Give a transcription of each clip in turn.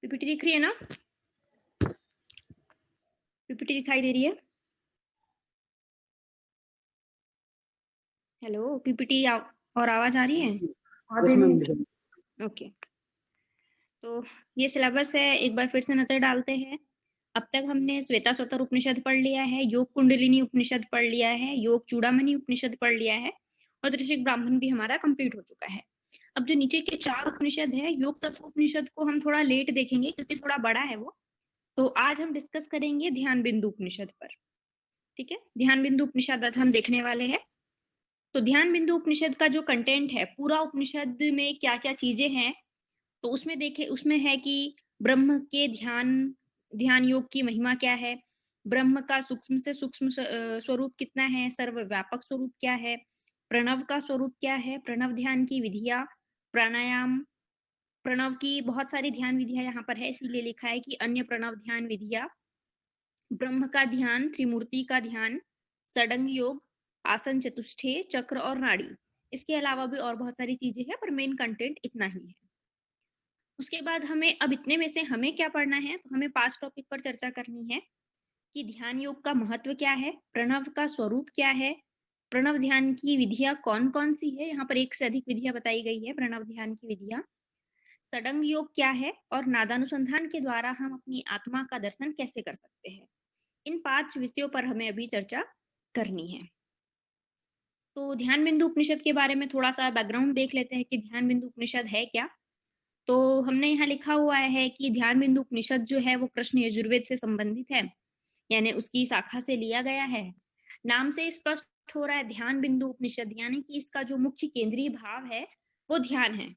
PPT दिख रही है ना? पीपीटी दिखाई दे रही है? हेलो, पीपीटी और आवाज आ रही है? ओके, तो ये सिलेबस है, एक बार फिर से नजर डालते हैं। अब तक हमने श्वेताश्वतर उपनिषद पढ़ लिया है, योग कुंडलिनी उपनिषद पढ़ लिया है, योग चूड़ामणि उपनिषद पढ़ लिया है और त्रिशिक ब्राह्मण भी हमारा कंप्लीट हो चुका है। अब जो नीचे के 4 उपनिषद है, योग तत्व उपनिषद को हम थोड़ा लेट देखेंगे क्योंकि थोड़ा बड़ा है वो। तो आज हम डिस्कस करेंगे ध्यान बिंदु उपनिषद पर। ठीक है, ध्यान बिंदु उपनिषद आज हम देखने वाले हैं। तो ध्यान बिंदु उपनिषद का जो कंटेंट है, पूरा उपनिषद में क्या क्या चीजें हैं, तो उसमें है कि ब्रह्म के ध्यान योग की महिमा क्या है, ब्रह्म का सूक्ष्म से सूक्ष्म स्वरूप कितना है, सर्वव्यापक स्वरूप क्या है, प्रणव का स्वरूप क्या है, प्रणव ध्यान की विधियां, प्राणायाम, प्रणव की बहुत सारी ध्यान विधियां यहाँ पर है, इसीलिए लिखा है कि अन्य प्रणव ध्यान विधियां, ब्रह्म का ध्यान, त्रिमूर्ति का ध्यान, षडंग योग, आसन चतुष्टय, चक्र और नाड़ी। इसके अलावा भी और बहुत सारी चीजें हैं, पर मेन कंटेंट इतना ही है। उसके बाद हमें अब इतने में से हमें क्या पढ़ना है, तो हमें 5 टॉपिक पर चर्चा करनी है कि ध्यान योग का महत्व क्या है, प्रणव का स्वरूप क्या है, प्रणव ध्यान की विधियां कौन कौन सी है, यहाँ पर 1 से अधिक विधियां बताई गई है प्रणव ध्यान की विधियां, षडंग योग क्या है और नादानुसंधान के द्वारा हम अपनी आत्मा का दर्शन कैसे कर सकते हैं। इन 5 विषयों पर हमें अभी चर्चा करनी है। तो ध्यान बिंदु उपनिषद के बारे में थोड़ा सा बैकग्राउंड देख लेते हैं कि ध्यान बिंदु उपनिषद है क्या। तो हमने यहाँ लिखा हुआ है कि ध्यान बिंदु उपनिषद जो है वो कृष्ण यजुर्वेद से संबंधित है, यानी उसकी शाखा से लिया गया है। नाम से स्पष्ट हो रहा है ध्यान बिंदु उपनिषद, यानी कि इसका जो मुख्य केंद्रीय भाव है वो ध्यान है।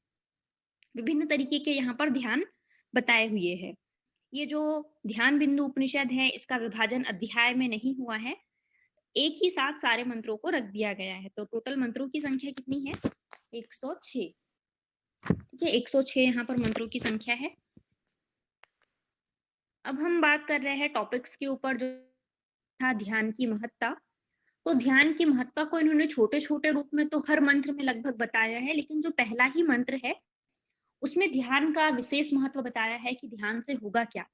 विभिन्न तरीके के यहाँ पर ध्यान बताए हुए हैं। ये जो ध्यान बिंदु उपनिषद है, इसका विभाजन अध्याय में नहीं हुआ है, एक ही साथ सारे मंत्रों को रख दिया गया है। तो टोटल मंत्रों की संख्या कितनी है? 106। ठीक है, 106 यहाँ पर मंत्रों की संख्या है। अब हम बात कर रहे हैं टॉपिक्स के ऊपर, जो था ध्यान की महत्ता। तो ध्यान की महत्ता को इन्होंने छोटे छोटे रूप में तो हर मंत्र में लगभग बताया है, लेकिन जो पहला ही मंत्र है उसमें ध्यान का विशेष महत्व बताया है कि ध्यान से होगा क्या।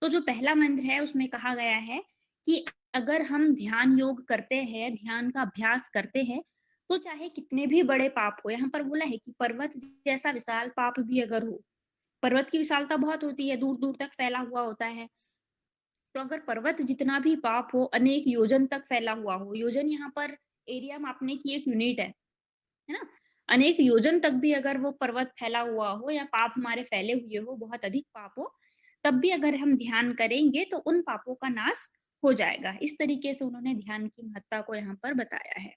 तो जो पहला मंत्र है उसमें कहा गया है कि अगर हम ध्यान योग करते हैं, ध्यान का अभ्यास करते हैं, तो चाहे कितने भी बड़े पाप हो, यहाँ पर बोला है कि पर्वत जैसा विशाल पाप भी अगर हो, पर्वत की विशालता बहुत होती है, दूर दूर तक फैला हुआ होता है, तो अगर पर्वत जितना भी पाप हो, अनेक योजन तक फैला हुआ हो, योजन यहाँ पर एरिया मापने की एक यूनिट है ना, अनेक योजन तक भी अगर वो पर्वत फैला हुआ हो या पाप हमारे फैले हुए हो, बहुत अधिक पाप हो, तब भी अगर हम ध्यान करेंगे तो उन पापों का नाश हो जाएगा। इस तरीके से उन्होंने ध्यान की महत्ता को यहाँ पर बताया है।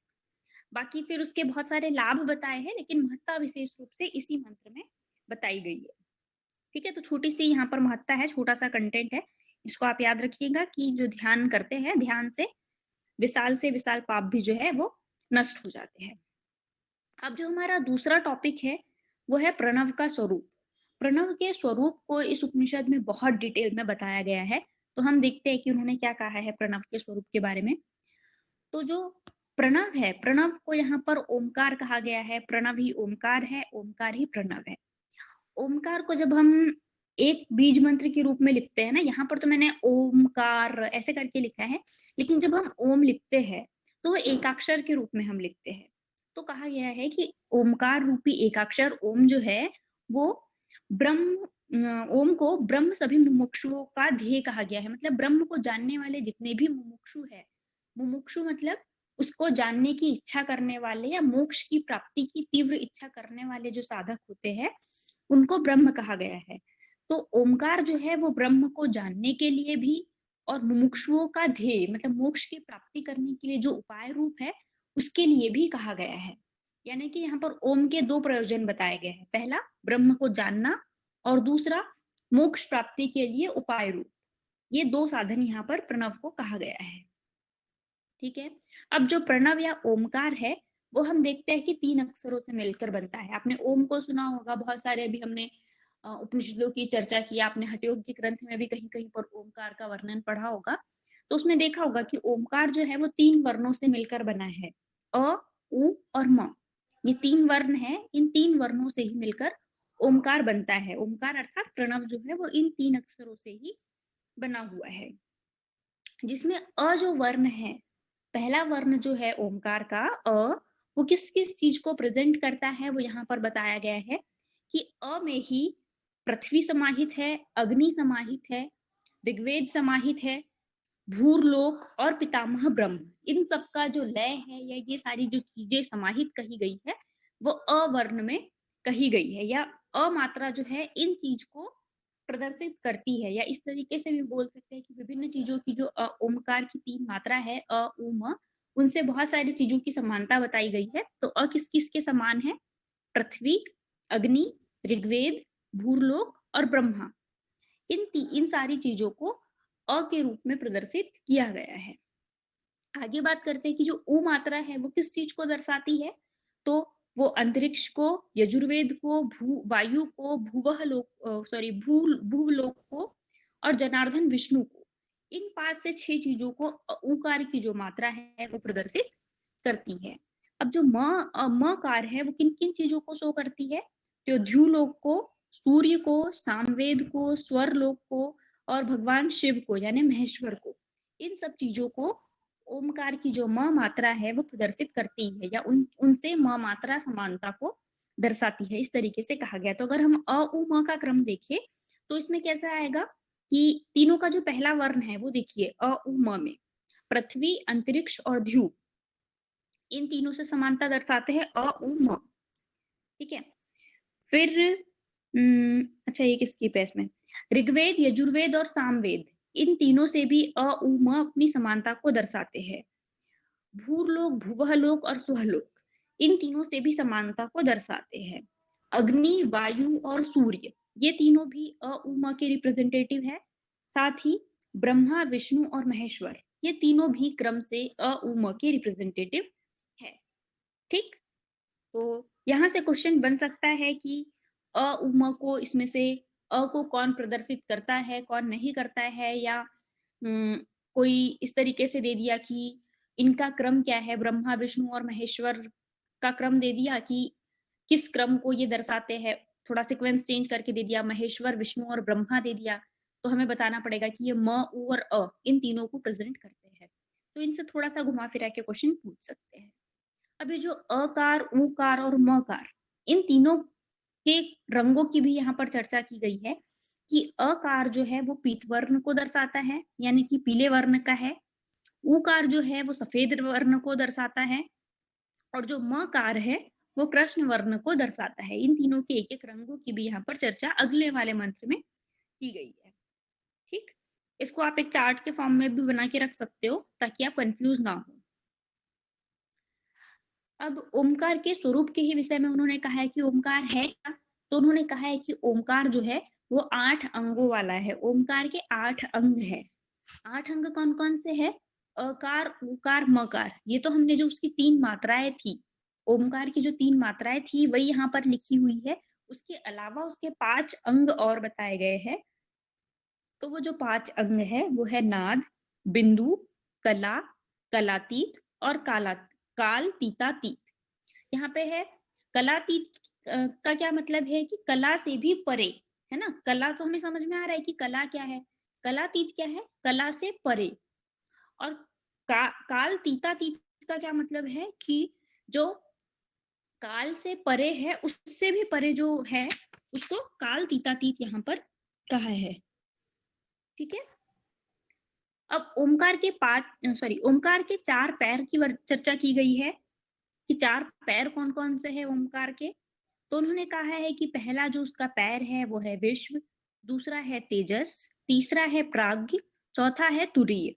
बाकी फिर उसके बहुत सारे लाभ बताए हैं, लेकिन महत्ता विशेष रूप से इसी मंत्र में बताई गई है। ठीक है, तो छोटी सी यहाँ पर महत्ता है, छोटा सा कंटेंट है, इसको आप याद रखिएगा कि जो ध्यान करते हैं, ध्यान से विशाल पाप भी जो है वो नष्ट हो जाते हैं। अब जो हमारा दूसरा टॉपिक है वो है प्रणव का स्वरूप। प्रणव के स्वरूप को इस उपनिषद में बहुत डिटेल में बताया गया है। तो हम देखते हैं कि उन्होंने क्या कहा है प्रणव के स्वरूप के बारे में। तो जो प्रणव है, प्रणव को यहाँ पर ओमकार कहा गया है, प्रणव ही ओमकार है, ओमकार ही प्रणव है। ओमकार को जब हम एक बीज मंत्र के रूप में लिखते हैं ना, यहाँ पर तो मैंने ओमकार ऐसे करके लिखा है, लेकिन जब हम ओम लिखते हैं तो वो एकाक्षर के रूप में हम लिखते हैं। तो कहा गया है कि ओमकार रूपी एकाक्षर ओम जो है वो ओम को ब्रह्म सभी मुमुक्षुओं का ध्येय कहा गया है। मतलब ब्रह्म को जानने वाले जितने भी मुमुक्षु है, मुमुक्षु मतलब उसको जानने की इच्छा करने वाले या मोक्ष की प्राप्ति की तीव्र इच्छा करने वाले जो साधक होते हैं, उनको ब्रह्म कहा गया है। तो ओमकार जो है वो ब्रह्म को जानने के लिए भी और मुमुक्षुओं का ध्येय मतलब मोक्ष की प्राप्ति करने के लिए जो उपाय रूप है उसके लिए भी कहा गया है। यानी कि यहाँ पर ओम के 2 प्रयोजन बताए गए हैं, पहला ब्रह्म को जानना और दूसरा मोक्ष प्राप्ति के लिए उपाय रूप। ये 2 साधन यहाँ पर प्रणव को कहा गया है। ठीक है, अब जो प्रणव या ओमकार है वो हम देखते हैं कि 3 अक्षरों से मिलकर बनता है। आपने ओम को सुना होगा, बहुत सारे अभी हमने उपनिषदों की चर्चा की, आपने हठयोग की ग्रंथ में भी कहीं कहीं पर ओमकार का वर्णन पढ़ा होगा, तो उसमें देखा होगा कि ओमकार जो है वो 3 वर्णों से मिलकर बना है, अ, उ और म। ये 3 वर्ण है, इन 3 वर्णों से ही मिलकर ओमकार बनता है। ओमकार अर्थात प्रणव जो है वो इन 3 अक्षरों से ही बना हुआ है, जिसमें अ जो वर्ण है, पहला वर्ण जो है ओमकार का अ, वो किस किस चीज को प्रेजेंट करता है वो यहाँ पर बताया गया है कि अ में ही पृथ्वी समाहित है, अग्नि समाहित है, ऋग्वेद समाहित है, भूरलोक और पितामह ब्रह्म, इन सब का जो लय है या ये सारी जो चीजें समाहित कही गई है वो अवर्ण में कही गई है, या अ मात्रा जो है इन चीज को प्रदर्शित करती है। या इस तरीके से भी बोल सकते हैं कि विभिन्न चीजों की जो ओमकार की 3 मात्रा है अ उ म, उनसे बहुत सारी चीजों की समानता बताई गई है। तो अ किस किस के समान है? पृथ्वी, अग्नि, ऋग्वेद, भूरलोक और ब्रह्मा, इन सारी चीजों को अ के रूप में प्रदर्शित किया गया है। आगे बात करते हैं कि जो उ मात्रा है वो किस चीज को दर्शाती है, तो वो अंतरिक्ष को, यजुर्वेद को, वायु को, भूलोक को और जनार्दन विष्णु को, इन 5 से 6 चीजों को उकार की जो मात्रा है वो प्रदर्शित करती है। अब जो मकार है वो किन किन चीजों को शो करती है, तो ध्युलोक को, सूर्य को, सामवेद को, स्वर लोक को और भगवान शिव को यानी महेश्वर को, इन सब चीजों को ओमकार की जो म मात्रा है वो प्रदर्शित करती है, या उनसे म मात्रा समानता को दर्शाती है, इस तरीके से कहा गया। तो अगर हम अ उ म का क्रम देखें तो इसमें कैसा आएगा कि तीनों का जो पहला वर्ण है वो देखिए अ उ म में पृथ्वी, अंतरिक्ष और ध्युव, इन तीनों से समानता दर्शाते हैं अ उ म। ठीक है, फिर अच्छा ये किसकी पे इसमें, ऋग्वेद, यजुर्वेद और सामवेद, इन तीनों से भी अ उ म अपनी समानता को दर्शाते हैं। भूरलोक, भुवहलोक और सुहलोक, इन तीनों से भी समानता को दर्शाते हैं। अग्नि, वायु और सूर्य, ये तीनों भी अ उ म के रिप्रेजेंटेटिव है। साथ ही ब्रह्मा, विष्णु और महेश्वर, ये तीनों भी क्रम से अ उ म के रिप्रेजेंटेटिव है। ठीक, तो यहाँ से क्वेश्चन बन सकता है कि अ उ म को इसमें से अ को कौन प्रदर्शित करता है, कौन नहीं करता है, या कोई इस तरीके से दे दिया कि इनका क्रम क्या है, ब्रह्मा, विष्णु और महेश्वर का क्रम दे दिया कि किस क्रम को ये दर्शाते हैं, थोड़ा सीक्वेंस चेंज करके दे दिया, महेश्वर, विष्णु और ब्रह्मा दे दिया, तो हमें बताना पड़ेगा कि ये म, उ और अ इन तीनों को प्रेजेंट करते हैं। तो इनसे थोड़ा सा घुमा फिरा के क्वेश्चन पूछ सकते हैं। अभी जो अकार, उकार और मकार, इन तीनों के रंगों की भी यहाँ पर चर्चा की गई है कि अकार जो है वो पीत वर्ण को दर्शाता है यानी कि पीले वर्ण का है, उकार जो है वो सफेद वर्ण को दर्शाता है, और जो मकार है वो कृष्ण वर्ण को दर्शाता है। इन तीनों के एक एक रंगों की भी यहाँ पर चर्चा अगले वाले मंत्र में की गई है। ठीक, इसको आप एक चार्ट के फॉर्म में भी बना के रख सकते हो ताकि आप कंफ्यूज ना हो। अब ओमकार के स्वरूप के ही विषय में उन्होंने कहा है कि ओमकार है क्या, तो उन्होंने कहा है कि ओमकार जो है वो 8 अंगों वाला है। ओमकार के 8 अंग है। 8 अंग कौन कौन से है? अकार, उकार, मकार, ये तो हमने जो उसकी 3 मात्राएं थी, ओमकार की जो 3 मात्राएं थी वही यहाँ पर लिखी हुई है। उसके अलावा उसके 5 अंग और बताए गए हैं। तो वो जो 5 अंग है वो है नाद, बिंदु, कला, कलातीत और काल तीतातीत। यहाँ पे है कलातीत, का क्या मतलब है कि कला से भी परे, है ना। कला तो हमें समझ में आ रहा है कि कला क्या है, कलातीत क्या है, कला से परे। और काल तीतातीत का क्या मतलब है कि जो काल से परे है उससे भी परे जो है उसको काल तीतातीत यहाँ पर कहा है। ठीक है, अब ओमकार के 4 पैर की चर्चा की गई है कि 4 पैर कौन कौन से हैं ओमकार के। तो उन्होंने कहा है कि पहला जो उसका पैर है वो है विश्व, दूसरा है तेजस, तीसरा है प्राग्ञ, चौथा है तुरीय।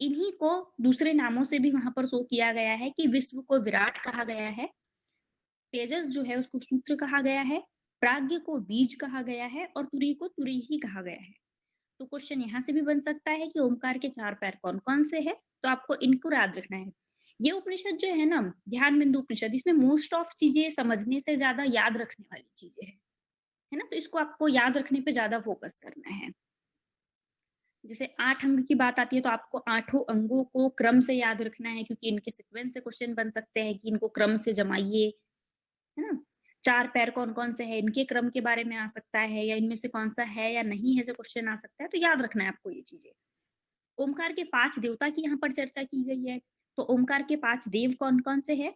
इन्हीं को दूसरे नामों से भी वहां पर शो किया गया है कि विश्व को विराट कहा गया है, तेजस जो है उसको सूत्र कहा गया है, प्राग्ञ को बीज कहा गया है और तुरी को तुरी ही कहा गया है। तो क्वेश्चन यहाँ से भी बन सकता है कि ओमकार के 4 पैर कौन कौन से है, तो आपको इनको याद रखना है। ये उपनिषद जो है ना, ध्यान बिंदु उपनिषद, इसमें मोस्ट ऑफ चीजें समझने से ज्यादा याद रखने वाली चीजें है ना, तो इसको आपको याद रखने पे ज्यादा फोकस करना है। जैसे 8 अंग की बात आती है तो आपको 8 अंगों को क्रम से याद रखना है, क्योंकि इनके सीक्वेंस से क्वेश्चन बन सकते हैं कि इनको क्रम से जमाइए, है ना। 4 पैर कौन-कौन से हैं, इनके क्रम के बारे में आ सकता है या इनमें से कौन-सा है या नहीं है, ऐसे क्वेश्चन आ सकता है, तो याद रखना है आपको ये चीज़ें। ओमकार के 5 देवता की यहाँ पर चर्चा की गई है, तो ओमकार के 5 देव कौन-कौन से हैं?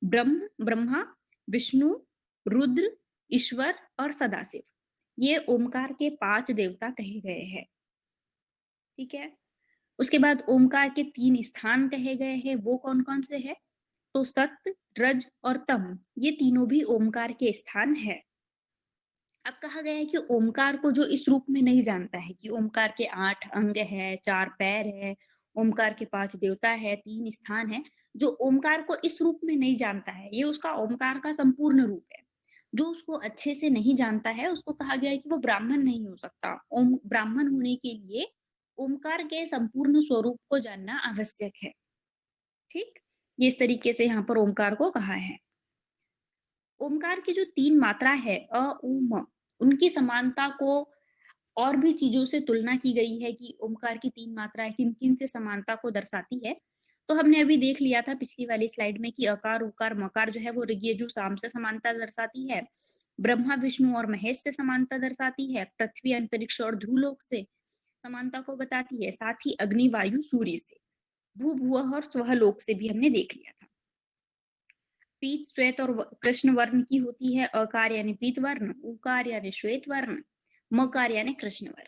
ब्रह्मा, विष्णु, रुद्र, ईश्वर और सदाशिव। ये ओमकार के 5 देवता कहे गए हैं, ठीक है? उसके बाद ओमकार के 3 स्थान कहे गए हैं, वो कौन-कौन से हैं? तो सत्य, रज और तम, ये तीनों भी ओमकार के स्थान है। अब कहा गया है कि ओमकार को जो इस रूप में नहीं जानता है कि ओमकार के 8 अंग है, 4 पैर है, ओमकार के 5 देवता है, 3 स्थान है, जो ओमकार को इस रूप में नहीं जानता है, ये उसका ओमकार का संपूर्ण रूप है। जो उसको अच्छे से नहीं जानता है, उसको कहा गया है कि वो ब्राह्मण नहीं हो सकता। ओम ब्राह्मण होने के लिए ओमकार के संपूर्ण स्वरूप को जानना आवश्यक है, ठीक? ये इस तरीके से यहाँ पर ओमकार को कहा है। ओमकार की जो 3 मात्रा है अ, उ, म, उनकी समानता को और भी चीज़ों से तुलना की गई है कि ओमकार की 3 मात्राएँ किन-किन से समानता को दर्शाती है। तो हमने अभी देख लिया था पिछली वाली स्लाइड में कि अकार, उकार, मकार जो है वो ऋग्, यजु, साम से समानता दर्शाती है। ब्रह्मा, विष्णु और महेश से समानता दर्शाती है। पृथ्वी, अंतरिक्ष और ध्रुवलोक से समानता को बताती है। साथ ही अग्नि, वायु, सूर्य से। भू, भुवः और स्वहलोक से भी हमने देख लिया था। पीत, श्वेत और कृष्ण वर्ण की होती है। अकार यानी पीत वर्ण, उकार यानी श्वेत वर्ण, मकार यानी कृष्ण वर्ण।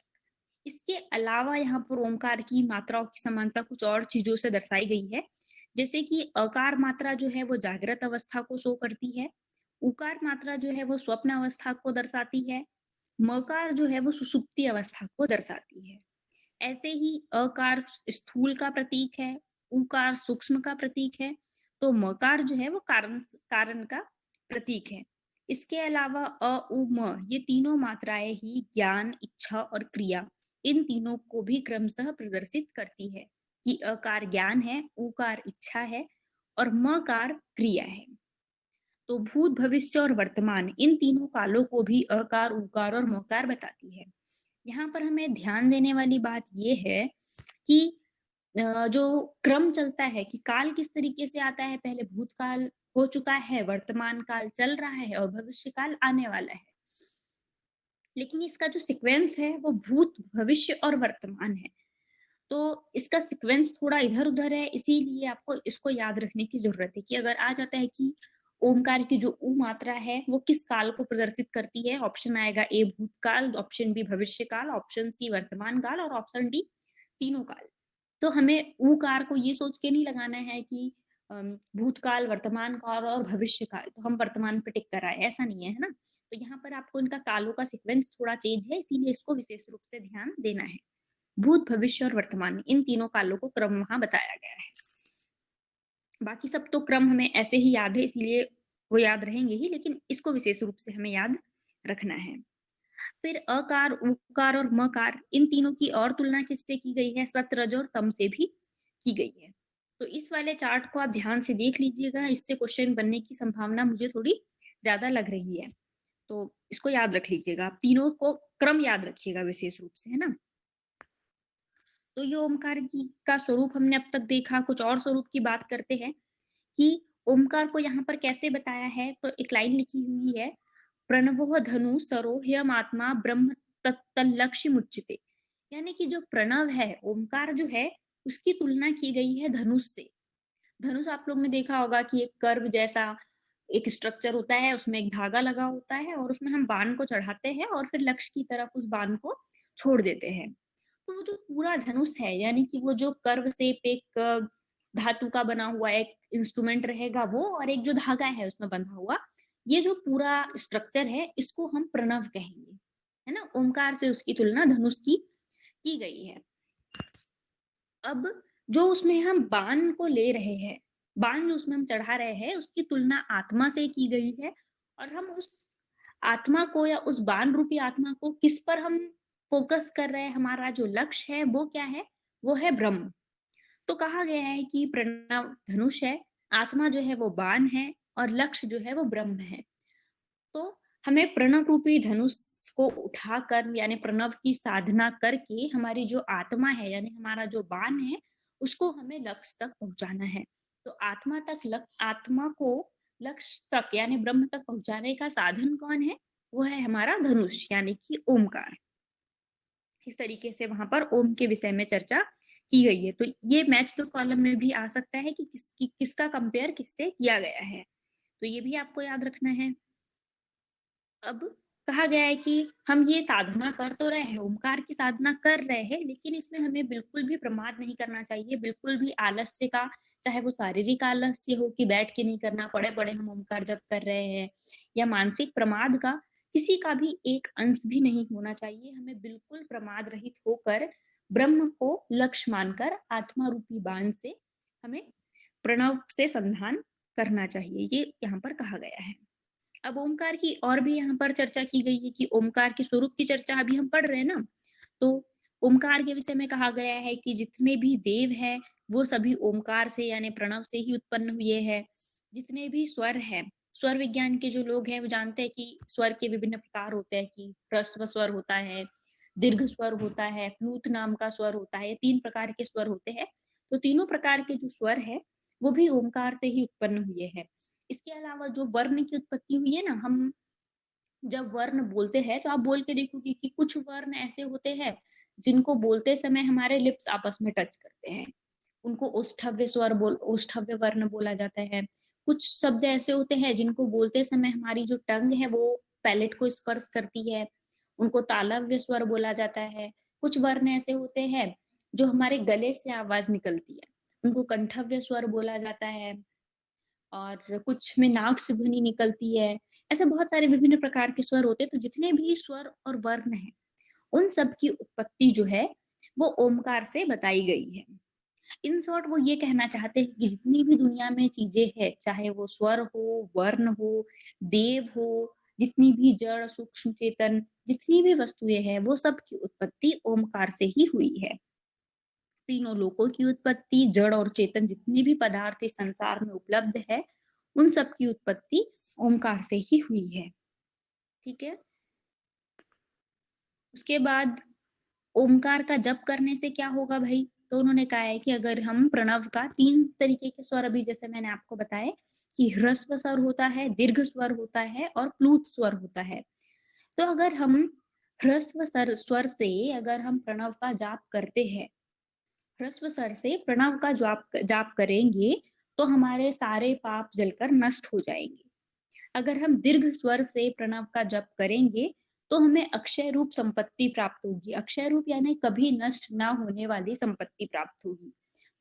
इसके अलावा यहाँ पर ओमकार की मात्राओं की समानता कुछ और चीजों से दर्शाई गई है, जैसे कि अकार मात्रा जो है वो जागृत अवस्था को शो करती है, उकार मात्रा जो है वो स्वप्न अवस्था को दर्शाती है, मकार जो है वो सुषुप्ति अवस्था को दर्शाती है। ऐसे ही अकार स्थूल का प्रतीक है, उकार सूक्ष्म का प्रतीक है, तो मकार जो है वो कारण कारण का प्रतीक है। इसके अलावा अ, उ, म ये तीनों मात्राएं ही ज्ञान, इच्छा और क्रिया, इन तीनों को भी क्रमशः प्रदर्शित करती है कि अकार ज्ञान है, उकार इच्छा है और मकार क्रिया है। तो भूत, भविष्य और वर्तमान, इन तीनों कालों को भी अकार, उकार और मकार बताती है। यहाँ पर हमें ध्यान देने वाली बात ये है कि जो क्रम चलता है कि काल किस तरीके से आता है, पहले भूतकाल हो चुका है, वर्तमान काल चल रहा है और भविष्य काल आने वाला है। लेकिन इसका जो सीक्वेंस है वो भूत, भविष्य और वर्तमान है। तो इसका सीक्वेंस थोड़ा इधर-उधर है, इसीलिए आपको इसको याद रखने की ज़रूरत है कि अगर आ जाता है कि ओमकार की जो उ मात्रा है, वो किस काल को प्रदर्शित करती है, ऑप्शन आएगा ए भूतकाल, ऑप्शन बी भविष्य काल, ऑप्शन सी वर्तमान काल और ऑप्शन डी तीनों काल। तो हमें ऊकार को ये सोच के नहीं लगाना है कि भूतकाल, वर्तमान काल और भविष्य काल, तो हम वर्तमान पे टिक कर आए, ऐसा नहीं है, है ना? तो यहाँ पर आपको इनका कालों का सीक्वेंस थोड़ा चेंज है, इसीलिए इसको विशेष रूप से ध्यान देना है। भूत, भविष्य और वर्तमान, इन तीनों कालों को क्रम वहाँ बताया गया है। बाकी सब तो क्रम हमें ऐसे ही याद है, इसीलिए वो याद रहेंगे ही, लेकिन इसको विशेष रूप से हमें याद रखना है। फिर अकार, उकार और मकार, इन तीनों की और तुलना किससे की गई है? सत, रज और तम से भी की गई है। तो इस वाले चार्ट को आप ध्यान से देख लीजिएगा, इससे क्वेश्चन बनने की संभावना मुझे थोड़ी ज़्यादा लग रही है। तो इसको याद रख लीजिएगा, आप तीनों को क्रम याद रखिएगा विशेष रूप से, है ना? तो ये ओमकार की का स्वरूप हमने अब तक देखा, कुछ और स्वरूप की बात करते हैं कि ओमकार को यहाँ पर कैसे बताया है। तो एक लाइन लिखी हुई है, प्रणवो धनु सरो ह्यमात्मा ब्रह्म तत्तल्लक्ष्य मुच्यते। यानी कि जो प्रणव है, ओमकार जो है, उसकी तुलना की गई है धनुष से। धनुष आप लोग ने देखा होगा कि एक कर्व जैसा एक स्ट्रक्चर होता है, उसमें एक धागा लगा होता है और उसमें हम बाण को चढ़ाते हैं और फिर लक्ष्य की तरफ उस बाण को छोड़ देते हैं। तो वो जो पूरा धनुष है, यानी कि वो जो कर्व शेप एक धातु का बना हुआ एक इंस्ट्रूमेंट रहेगा वो, और एक जो धागा है उसमें बंधा हुआ, ये जो पूरा स्ट्रक्चर है, इसको हम प्रणव कहेंगे, है ना? ओमकार से उसकी तुलना धनुष की गई है। अब जो उसमें हम बाण को ले रहे हैं, बाण जो उसमें हम चढ़ा रहे हैं, उसकी तुलना आत्मा से की गई है और हम उस आत्मा को या उस बाण रूपी आत्मा को किस पर हम फोकस कर रहे हैं, हमारा जो लक्ष्य है वो क्या है? वो है ब्रह्म। तो कहा गया है कि प्रणव धनुष है, आत्मा जो है वो बाण है और लक्ष्य जो है वो ब्रह्म है। तो हमें प्रणव रूपी धनुष को उठाकर, यानी प्रणव की साधना करके हमारी जो आत्मा है, यानी हमारा जो बाण है, उसको हमें लक्ष्य तक पहुंचाना है। तो आत्मा को लक्ष्य तक यानी ब्रह्म तक पहुंचाने का साधन कौन है? वो है हमारा धनुष यानी कि ओमकार। इस तरीके से वहां पर ओम के विषय में चर्चा की गई है। तो ये मैच द कॉलम में भी आ सकता है कि किसका कंपेयर किससे किया गया है, तो ये भी आपको याद रखना है। अब कहा गया है कि हम ये साधना कर तो रहे हैं, ओमकार की साधना कर रहे हैं, लेकिन इसमें हमें बिल्कुल भी प्रमाद नहीं करना चाहिए, बिल्कुल भी आलस्य का, चाहे वो शारीरिक आलस्य हो कि बैठ के नहीं करना, पड़े पड़े हम ओमकार जप कर रहे हैं, या मानसिक प्रमाद का किसी का भी एक अंश भी नहीं होना चाहिए। हमें बिल्कुल प्रमाद रहित होकर ब्रह्म को लक्ष्य मानकर आत्मा रूपी बाण से हमें प्रणव से संधान करना चाहिए, ये यहाँ पर कहा गया है। अब ओमकार की और भी यहाँ पर चर्चा की गई है कि ओमकार के स्वरूप की चर्चा अभी हम पढ़ रहे हैं ना, तो ओमकार के विषय में कहा गया है कि जितने भी देव है वो सभी ओमकार से यानी प्रणव से ही उत्पन्न हुए हैं। जितने भी स्वर है, स्वर विज्ञान के जो लोग हैं वो जानते हैं कि स्वर के विभिन्न प्रकार होते हैं, कि ह्रस्व स्वर होता है, दीर्घ स्वर होता है, प्लूत नाम का स्वर होता है, 3 प्रकार के स्वर होते हैं। तो तीनों प्रकार के जो स्वर है वो भी ओमकार से ही उत्पन्न हुए हैं। इसके अलावा जो वर्ण की उत्पत्ति हुई है ना, हम जब वर्ण बोलते हैं तो आप बोल के देखोगे कि कुछ वर्ण ऐसे होते हैं जिनको बोलते समय हमारे लिप्स आपस में टच करते हैं, उनको ओष्ठव्य स्वर ओष्ठव्य वर्ण बोला जाता है। कुछ शब्द ऐसे होते हैं जिनको बोलते समय हमारी जो टंग है वो पैलेट को स्पर्श करती है, उनको तालव्य स्वर बोला जाता है। कुछ वर्ण ऐसे होते हैं जो हमारे गले से आवाज निकलती है, उनको कंठव्य स्वर बोला जाता है। और कुछ में नाक से ध्वनि निकलती है। ऐसे बहुत सारे विभिन्न प्रकार के स्वर होते हैं। तो जितने भी स्वर और वर्ण हैं, उन सब की उत्पत्ति जो है वो ओमकार से बताई गई है। इन शॉर्ट वो ये कहना चाहते हैं कि जितनी भी दुनिया में चीजें हैं, चाहे वो स्वर हो, वर्ण हो, देव हो, जितनी भी जड़ सूक्ष्म चेतन जितनी भी वस्तुएं हैं, वो सब की उत्पत्ति ओमकार से ही हुई है। तीनों लोकों की उत्पत्ति, जड़ और चेतन जितने भी पदार्थ इस संसार में उपलब्ध है, उन सब की उत्पत्ति ओमकार से ही हुई है। ठीक है। उसके बाद ओमकार का जप करने से क्या होगा भाई? तो उन्होंने कहा है कि अगर हम प्रणव का 3 तरीके के स्वर, अभी जैसे मैंने आपको बताया कि ह्रस्व स्वर होता है, दीर्घ स्वर होता है और प्लूत स्वर होता है। तो अगर हम ह्रस्व स्वर से अगर हम प्रणव का जाप करते हैं, ह्रस्व स्वर से प्रणव का जाप करेंगे, तो हमारे सारे पाप जलकर नष्ट हो जाएंगे। अगर हम दीर्घ स्वर से प्रणव का जप करेंगे तो हमें अक्षय रूप संपत्ति प्राप्त होगी। अक्षय रूप यानी कभी नष्ट ना होने वाली संपत्ति प्राप्त होगी।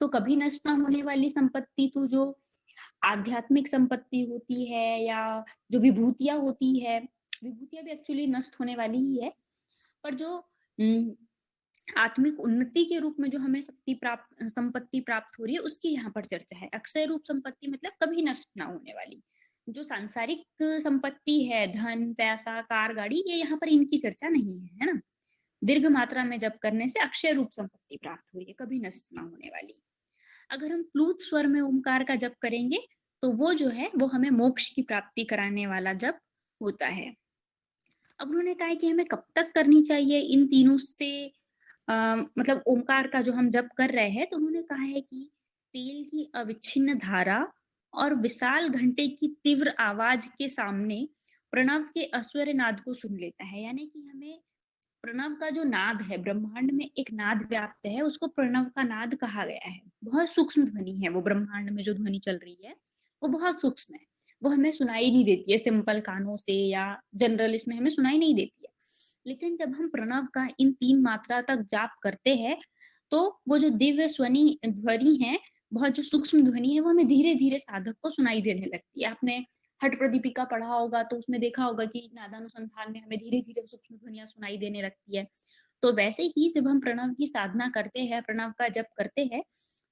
तो कभी नष्ट ना होने वाली संपत्ति तो जो आध्यात्मिक संपत्ति होती है या जो विभूतियां होती है, विभूतियां भी एक्चुअली नष्ट होने वाली ही है, पर जो आत्मिक उन्नति के रूप में जो हमें संपत्ति प्राप्त हो रही है, उसकी यहाँ पर चर्चा है। अक्षय रूप संपत्ति मतलब कभी नष्ट ना होने वाली। जो सांसारिक संपत्ति है, धन पैसा कार गाड़ी, ये यहाँ पर इनकी चर्चा नहीं है ना। दीर्घ मात्रा में जप करने से अक्षय रूप संपत्ति प्राप्त हो रही है, कभी नष्ट ना होने वाली। अगर हम प्लूत स्वर में ओमकार का जप करेंगे तो वो जो है वो हमें मोक्ष की प्राप्ति कराने वाला जप होता है। अब उन्होंने कहा है कि हमें कब तक करनी चाहिए इन तीनों से मतलब ओमकार का जो हम जप कर रहे हैं, तो उन्होंने कहा है कि तेल की अविच्छिन्न धारा और विशाल घंटे की तीव्र आवाज के सामने प्रणव के अस्वर नाद को सुन लेता है। यानी कि हमें प्रणव का जो नाद है, ब्रह्मांड में एक नाद व्याप्त है, उसको प्रणव का नाद कहा गया है। बहुत सूक्ष्म ध्वनि है वो, ब्रह्मांड में जो ध्वनि चल रही है वो बहुत सूक्ष्म है, वो हमें सुनाई नहीं देती है सिंपल कानों से या जनरल इसमें हमें सुनाई नहीं देती है। लेकिन जब हम प्रणव का इन 3 मात्रा तक जाप करते हैं, तो वो जो दिव्य स्वनी ध्वनि है, बहुत जो सूक्ष्म ध्वनि है, वो हमें धीरे धीरे साधक को सुनाई देने लगती है। आपने हठ प्रदीपिका पढ़ा होगा तो उसमें देखा होगा कि नादानुसंधान में हमें धीरे धीरे सूक्ष्म ध्वनियां सुनाई देने लगती है। तो वैसे ही जब हम प्रणव की साधना करते हैं, प्रणव का जप करते हैं,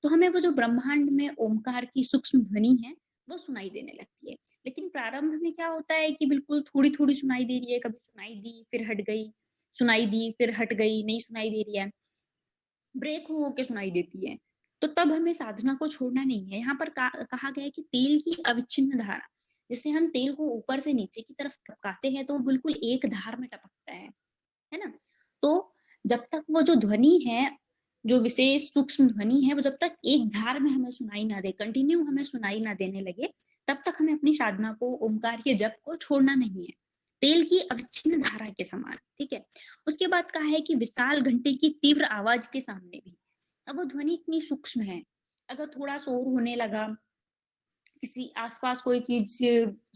तो हमें वो जो ब्रह्मांड में ओमकार की सूक्ष्म ध्वनि है वो सुनाई देने लगती है। लेकिन प्रारंभ में क्या होता है कि बिल्कुल थोड़ी थोड़ी सुनाई दे रही है, कभी सुनाई दी फिर हट गई, सुनाई दी फिर हट गई, नहीं सुनाई दे रही है, ब्रेक हो के सुनाई देती है। तो तब हमें साधना को छोड़ना नहीं है। यहाँ पर कहा गया है कि तेल की अविच्छिन्न धारा, जैसे हम तेल को ऊपर से नीचे की तरफ टपकाते हैं तो वो बिल्कुल एक धार में टपकता है ना। तो जब तक वो जो ध्वनि है जो विशेष सूक्ष्म ध्वनि है वो जब तक एक धार में हमें सुनाई ना दे, कंटिन्यू हमें सुनाई ना देने लगे, तब तक हमें अपनी साधना को, ओमकार के जप को छोड़ना नहीं है, तेल की अविच्छिन्न धारा के समान। ठीक है। उसके बाद कहा है कि विशाल घंटे की तीव्र आवाज के सामने भी, अब वो ध्वनि इतनी सूक्ष्म है, अगर थोड़ा शोर होने लगा, किसी आसपास कोई चीज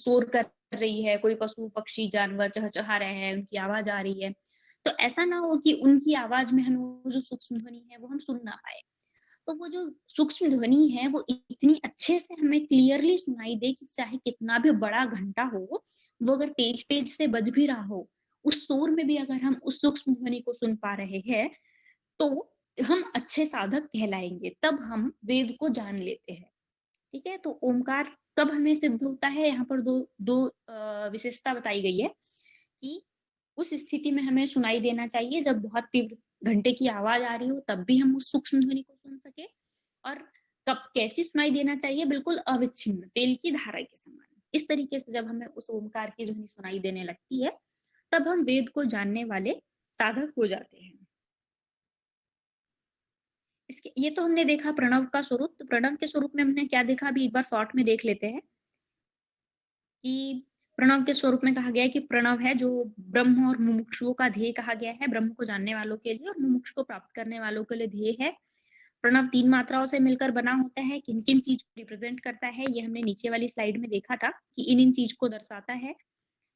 शोर कर रही है, कोई पशु पक्षी जानवर चहचहा रहे हैं, उनकी आवाज आ रही है, तो ऐसा ना हो कि उनकी आवाज में हमें वो जो सूक्ष्म ध्वनि है वो हम सुन ना पाए। तो वो जो सूक्ष्म ध्वनि है वो इतनी अच्छे से हमें क्लियरली सुनाई दे कि चाहे कितना भी बड़ा घंटा हो, वो अगर तेज तेज से बज भी रहा हो, उस शोर में भी अगर हम उस सूक्ष्म ध्वनि को सुन पा रहे हैं, तो हम अच्छे साधक कहलाएंगे, तब हम वेद को जान लेते हैं। ठीक है। तो ओमकार कब हमें सिद्ध होता है, यहाँ पर दो दो विशेषता बताई गई है कि उस स्थिति में हमें सुनाई देना चाहिए जब बहुत तीव्र घंटे की आवाज आ रही हो, तब भी हम उस सूक्ष्म ध्वनि को सुन सके, और कब कैसी सुनाई देना चाहिए, बिल्कुल अविच्छिन्न तेल की धारा के समान। इस तरीके से जब हमें उस ओमकार की ध्वनि सुनाई देने लगती है, तब हम वेद को जानने वाले साधक हो जाते हैं। इसके ये तो हमने देखा प्रणव का स्वरूप। तो प्रणव के स्वरूप में हमने क्या देखा, अभी एक बार शॉर्ट में देख लेते हैं कि प्रणव के स्वरूप में कहा गया है कि प्रणव है जो ब्रह्म और मुमुक्षुओं का ध्येय कहा गया है, ब्रह्म को जानने वालों के लिए और मुमुक्ष को प्राप्त करने वालों के लिए ध्येय है। प्रणव 3 मात्राओं से मिलकर बना होता है। किन किन चीज को रिप्रेजेंट करता है, ये हमने नीचे वाली स्लाइड में देखा था कि इन चीज को दर्शाता है।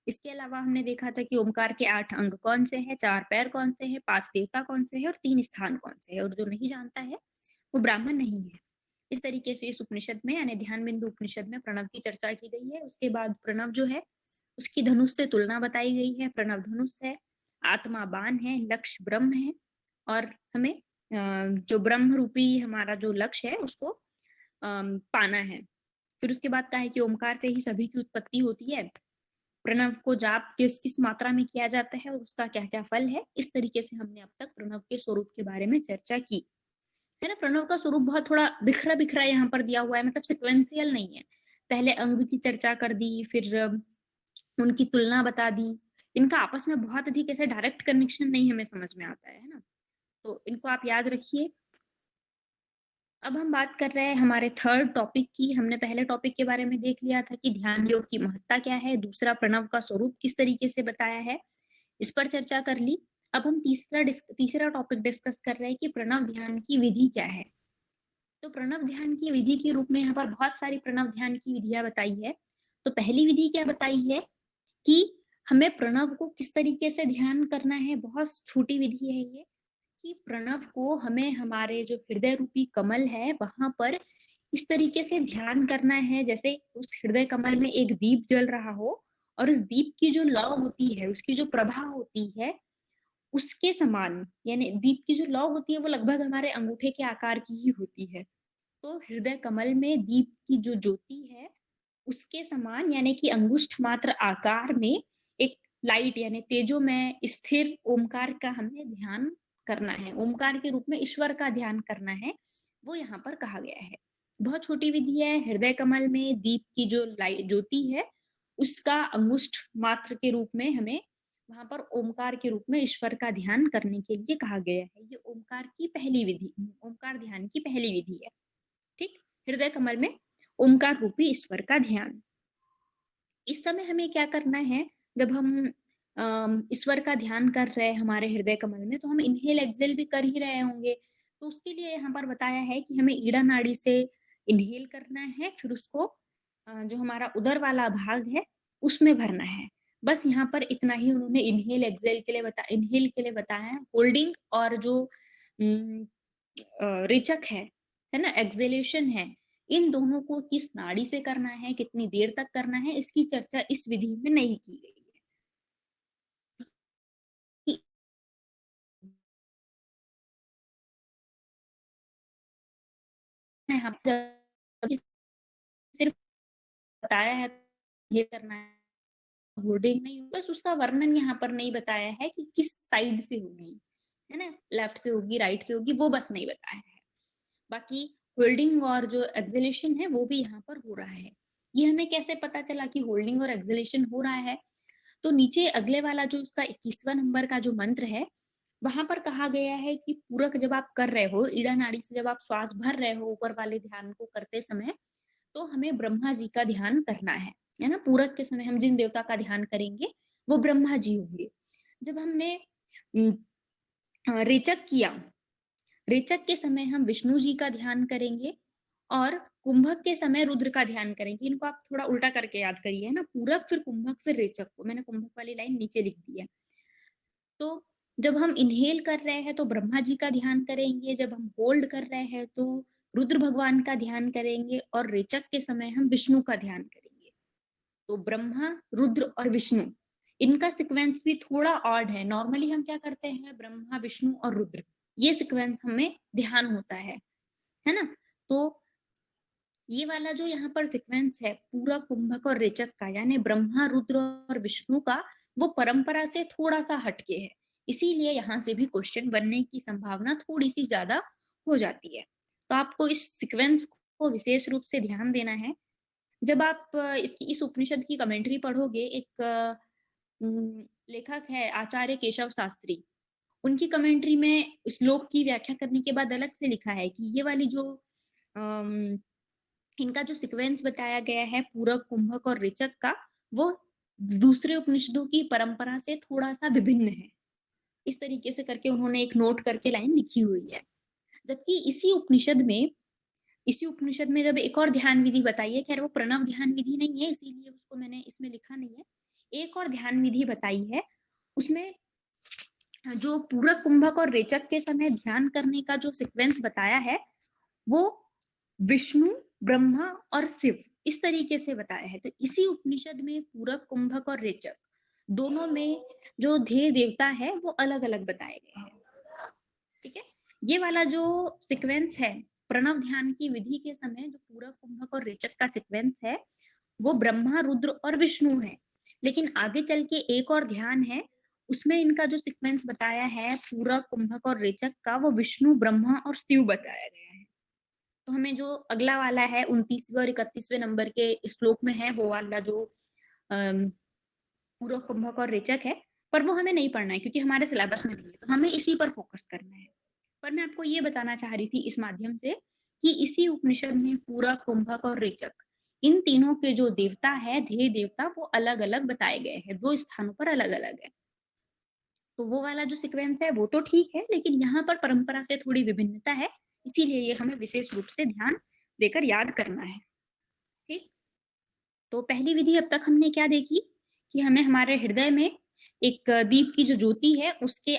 इसके अलावा हमने देखा था कि ओमकार के 8 अंग कौन से हैं, 4 पैर कौन से हैं, 5 देवता कौन से हैं और 3 स्थान कौन से हैं, और जो नहीं जानता है वो ब्राह्मण नहीं है। इस तरीके से इस उपनिषद में, यानी ध्यान बिंदु उपनिषद में प्रणव की चर्चा की गई है। उसके बाद प्रणव जो है उसकी धनुष से तुलना बताई गई है। प्रणव धनुष है, आत्मा बाण है, लक्ष्य ब्रह्म है, और हमें जो ब्रह्म रूपी हमारा जो लक्ष्य है उसको पाना है। फिर उसके बाद कहा है कि ओमकार से ही सभी की उत्पत्ति होती है। प्रणव को जाप किस किस मात्रा में किया जाता है और उसका क्या क्या फल है, इस तरीके से हमने अब तक प्रणव के स्वरूप के बारे में चर्चा की है ना। प्रणव का स्वरूप बहुत थोड़ा बिखरा बिखरा यहाँ पर दिया हुआ है, मतलब सिक्वेंशियल नहीं है। पहले अंग की चर्चा कर दी, फिर उनकी तुलना बता दी, इनका आपस में बहुत अधिक ऐसे डायरेक्ट कनेक्शन नहीं हमें समझ में आता है ना, तो इनको आप याद रखिए। अब हम बात कर रहे हैं हमारे थर्ड टॉपिक की। हमने पहले टॉपिक के बारे में देख लिया था कि ध्यान योग की महत्ता क्या है, दूसरा प्रणव का स्वरूप किस तरीके से बताया है, इस पर चर्चा कर ली। अब हम तीसरा टॉपिक डिस्कस कर रहे हैं कि प्रणव ध्यान की विधि क्या है। तो प्रणव ध्यान की विधि के रूप में यहाँ पर बहुत सारी प्रणव ध्यान की विधियां बताई है। तो पहली विधि क्या बताई है कि हमें प्रणव को किस तरीके से ध्यान करना है। बहुत छोटी विधि है ये, कि प्रणव को हमें हमारे जो हृदय रूपी कमल है वहां पर इस तरीके से ध्यान करना है जैसे उस हृदय कमल में एक दीप जल रहा हो, और उस दीप की जो लौ होती है, उसकी जो प्रभा होती है, उसके समान, यानी दीप की जो लौ होती है वो लगभग हमारे अंगूठे के आकार की ही होती है। तो हृदय कमल में दीप की जो ज्योति है उसके समान, यानी कि अंगुष्ठ मात्र आकार में एक लाइट यानी तेजो में स्थिर ओमकार का हमें ध्यान करना है, ओमकार के रूप में ईश्वर का ध्यान करना है, वो यहाँ पर कहा गया है। बहुत छोटी विधि है। हृदय कमल में दीप की जो लाइट ज्योति है उसका अंगुष्ठ मात्र के रूप में हमें वहां पर ओमकार के रूप में ईश्वर का ध्यान करने के लिए कहा गया है। ये ओमकार की पहली विधि, ओमकार ध्यान की पहली विधि है। ठीक। हृदय कमल में ओमकार रूपी ईश्वर का ध्यान। इस समय हमें क्या करना है, जब हम ईश्वर का ध्यान कर रहे हैं हमारे हृदय कमल में, तो हम इनहेल एक्सेल भी कर ही रहे होंगे। तो उसके लिए यहाँ पर बताया है कि हमें ईड़ा नाड़ी से इनहेल करना है, फिर उसको जो हमारा उदर वाला भाग है उसमें भरना है। बस यहाँ पर इतना ही उन्होंने इनहेल एक्सेल के लिए इनहेल के लिए बताया है। होल्डिंग और जो रेचक है ना, एक्सेलेशन है, इन दोनों को किस नाड़ी से करना है, कितनी देर तक करना है, इसकी चर्चा इस विधि में नहीं की गई है। हम सिर्फ बताया है ये करना है, होल्डिंग नहीं, बस उसका वर्णन यहाँ पर नहीं बताया है कि किस साइड से होगी, है ना, लेफ्ट से होगी, राइट से होगी, वो बस नहीं बताया है। बाकी होल्डिंग और जो एक्सेलेशन है वो भी यहाँ पर हो रहा है। ये हमें कैसे पता चला कि होल्डिंग और एक्सेलेशन हो रहा है, तो नीचे अगले वाला जो उसका 21वां नंबर का जो मंत्र है वहां पर कहा गया है कि पूरक जब आप कर रहे हो, ईड़ा नाड़ी से जब आप श्वास भर रहे हो ऊपर वाले ध्यान को करते समय, तो हमें ब्रह्मा जी का ध्यान करना है ना। पूरक के समय हम जिन देवता का ध्यान करेंगे वो ब्रह्मा जी होंगे। जब हमने रेचक किया, रेचक के समय हम विष्णु जी का ध्यान करेंगे और कुंभक के समय रुद्र का ध्यान करेंगे। इनको आप थोड़ा उल्टा करके याद करिए ना, पूरक फिर कुंभक फिर रेचक को, मैंने कुंभक वाली लाइन नीचे लिख दी है। तो जब हम इनहेल कर रहे हैं तो ब्रह्मा जी का ध्यान करेंगे, जब हम होल्ड कर रहे हैं तो रुद्र भगवान का ध्यान करेंगे, और रेचक के समय हम विष्णु का ध्यान करेंगे। तो ब्रह्मा, रुद्र और विष्णु, इनका सीक्वेंस भी थोड़ा ऑड है। नॉर्मली हम क्या करते हैं, ब्रह्मा, विष्णु और रुद्र, ये सीक्वेंस हमें ध्यान होता है ना। तो ये वाला जो यहाँ पर सीक्वेंस है पूरा कुंभक और रेचक का, यानी ब्रह्मा, रुद्र और विष्णु का, वो परंपरा से थोड़ा सा हटके है। इसीलिए यहाँ से भी क्वेश्चन बनने की संभावना थोड़ी सी ज्यादा हो जाती है। तो आपको इस सीक्वेंस को विशेष रूप से ध्यान देना है। जब आप इस उपनिषद की कमेंट्री पढ़ोगे, एक लेखक है आचार्य केशव शास्त्री, उनकी कमेंट्री में श्लोक की व्याख्या करने के बाद अलग से लिखा है कि ये वाली जो इनका जो सीक्वेंस बताया गया है पूरक, कुंभक और रेचक का, वो दूसरे उपनिषदों की परंपरा से थोड़ा सा विभिन्न है। इस तरीके से करके उन्होंने एक नोट करके लाइन लिखी हुई है। जबकि इसी उपनिषद में जब एक और ध्यान विधि बताई है, खैर वो प्रणव ध्यान विधि नहीं है इसीलिए उसको मैंने इसमें लिखा नहीं है, एक और ध्यान विधि बताई है। उसमें जो पूरक, कुंभक और रेचक के समय ध्यान करने का जो सीक्वेंस बताया है, वो विष्णु, ब्रह्मा और शिव इस तरीके से बताया है। तो इसी उपनिषद में पूरक, कुंभक और रेचक दोनों में जो ध्येय देवता है वो अलग अलग बताए गए हैं। ठीक है, ये वाला जो सीक्वेंस है प्रणव ध्यान की विधि के समय, जो पूरक, कुंभक और रेचक का सीक्वेंस है, वो ब्रह्मा, रुद्र और विष्णु है। लेकिन आगे चल के एक और ध्यान है, उसमें इनका जो सीक्वेंस बताया है पूरक, कुंभक और रेचक का, वो विष्णु, ब्रह्मा और शिव बताया गया है। तो हमें जो अगला वाला है 29वें और 31वें नंबर के श्लोक में है, वो वाला जो पूरक, कुंभक और रेचक है, पर वो हमें नहीं पढ़ना है क्योंकि हमारे सिलेबस में नहीं है, तो हमें इसी पर फोकस करना है। पर मैं आपको ये बताना चाह रही थी इस माध्यम से कि इसी उपनिषद में पूरक, कुंभक और रेचक, इन तीनों के जो देवता है, ध्येय देवता, वो अलग अलग बताए गए हैं, दो स्थानों पर अलग अलग है। तो वो वाला जो सीक्वेंस है वो तो ठीक है, लेकिन यहाँ पर परंपरा से थोड़ी विभिन्नता है, इसीलिए ये हमें विशेष रूप से ध्यान देकर याद करना है। ठीक, तो पहली विधि अब तक हमने क्या देखी कि हमें हमारे हृदय में एक दीप की जो ज्योति है उसके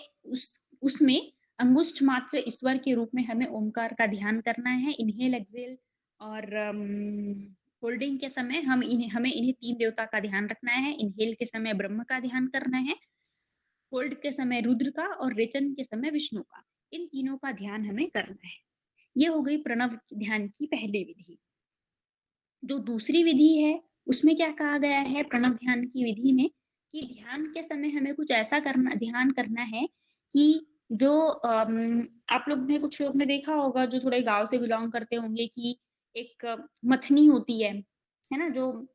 उसमें अंगुष्ठ मात्र ईश्वर के रूप में हमें ओमकार का ध्यान करना है। इनहेल, एक्सेल और होल्डिंग के समय हमें इन्हें तीन देवता का ध्यान रखना है। इनहेल के समय ब्रह्म का ध्यान करना है, होल्ड के समय रुद्र का, और रेचन के समय विष्णु का। इन तीनों का ध्यान हमें करना है। ये हो गई प्रणव ध्यान की पहली विधि। जो दूसरी विधि है उसमें क्या कहा गया है प्रणव ध्यान की विधि में, कि ध्यान के समय हमें कुछ ऐसा ध्यान करना है कि जो आप लोग ने, कुछ लोग ने देखा होगा जो थोड़े गांव से बिलोंग करते होंगे, कि एक मथनी होती है ना, जो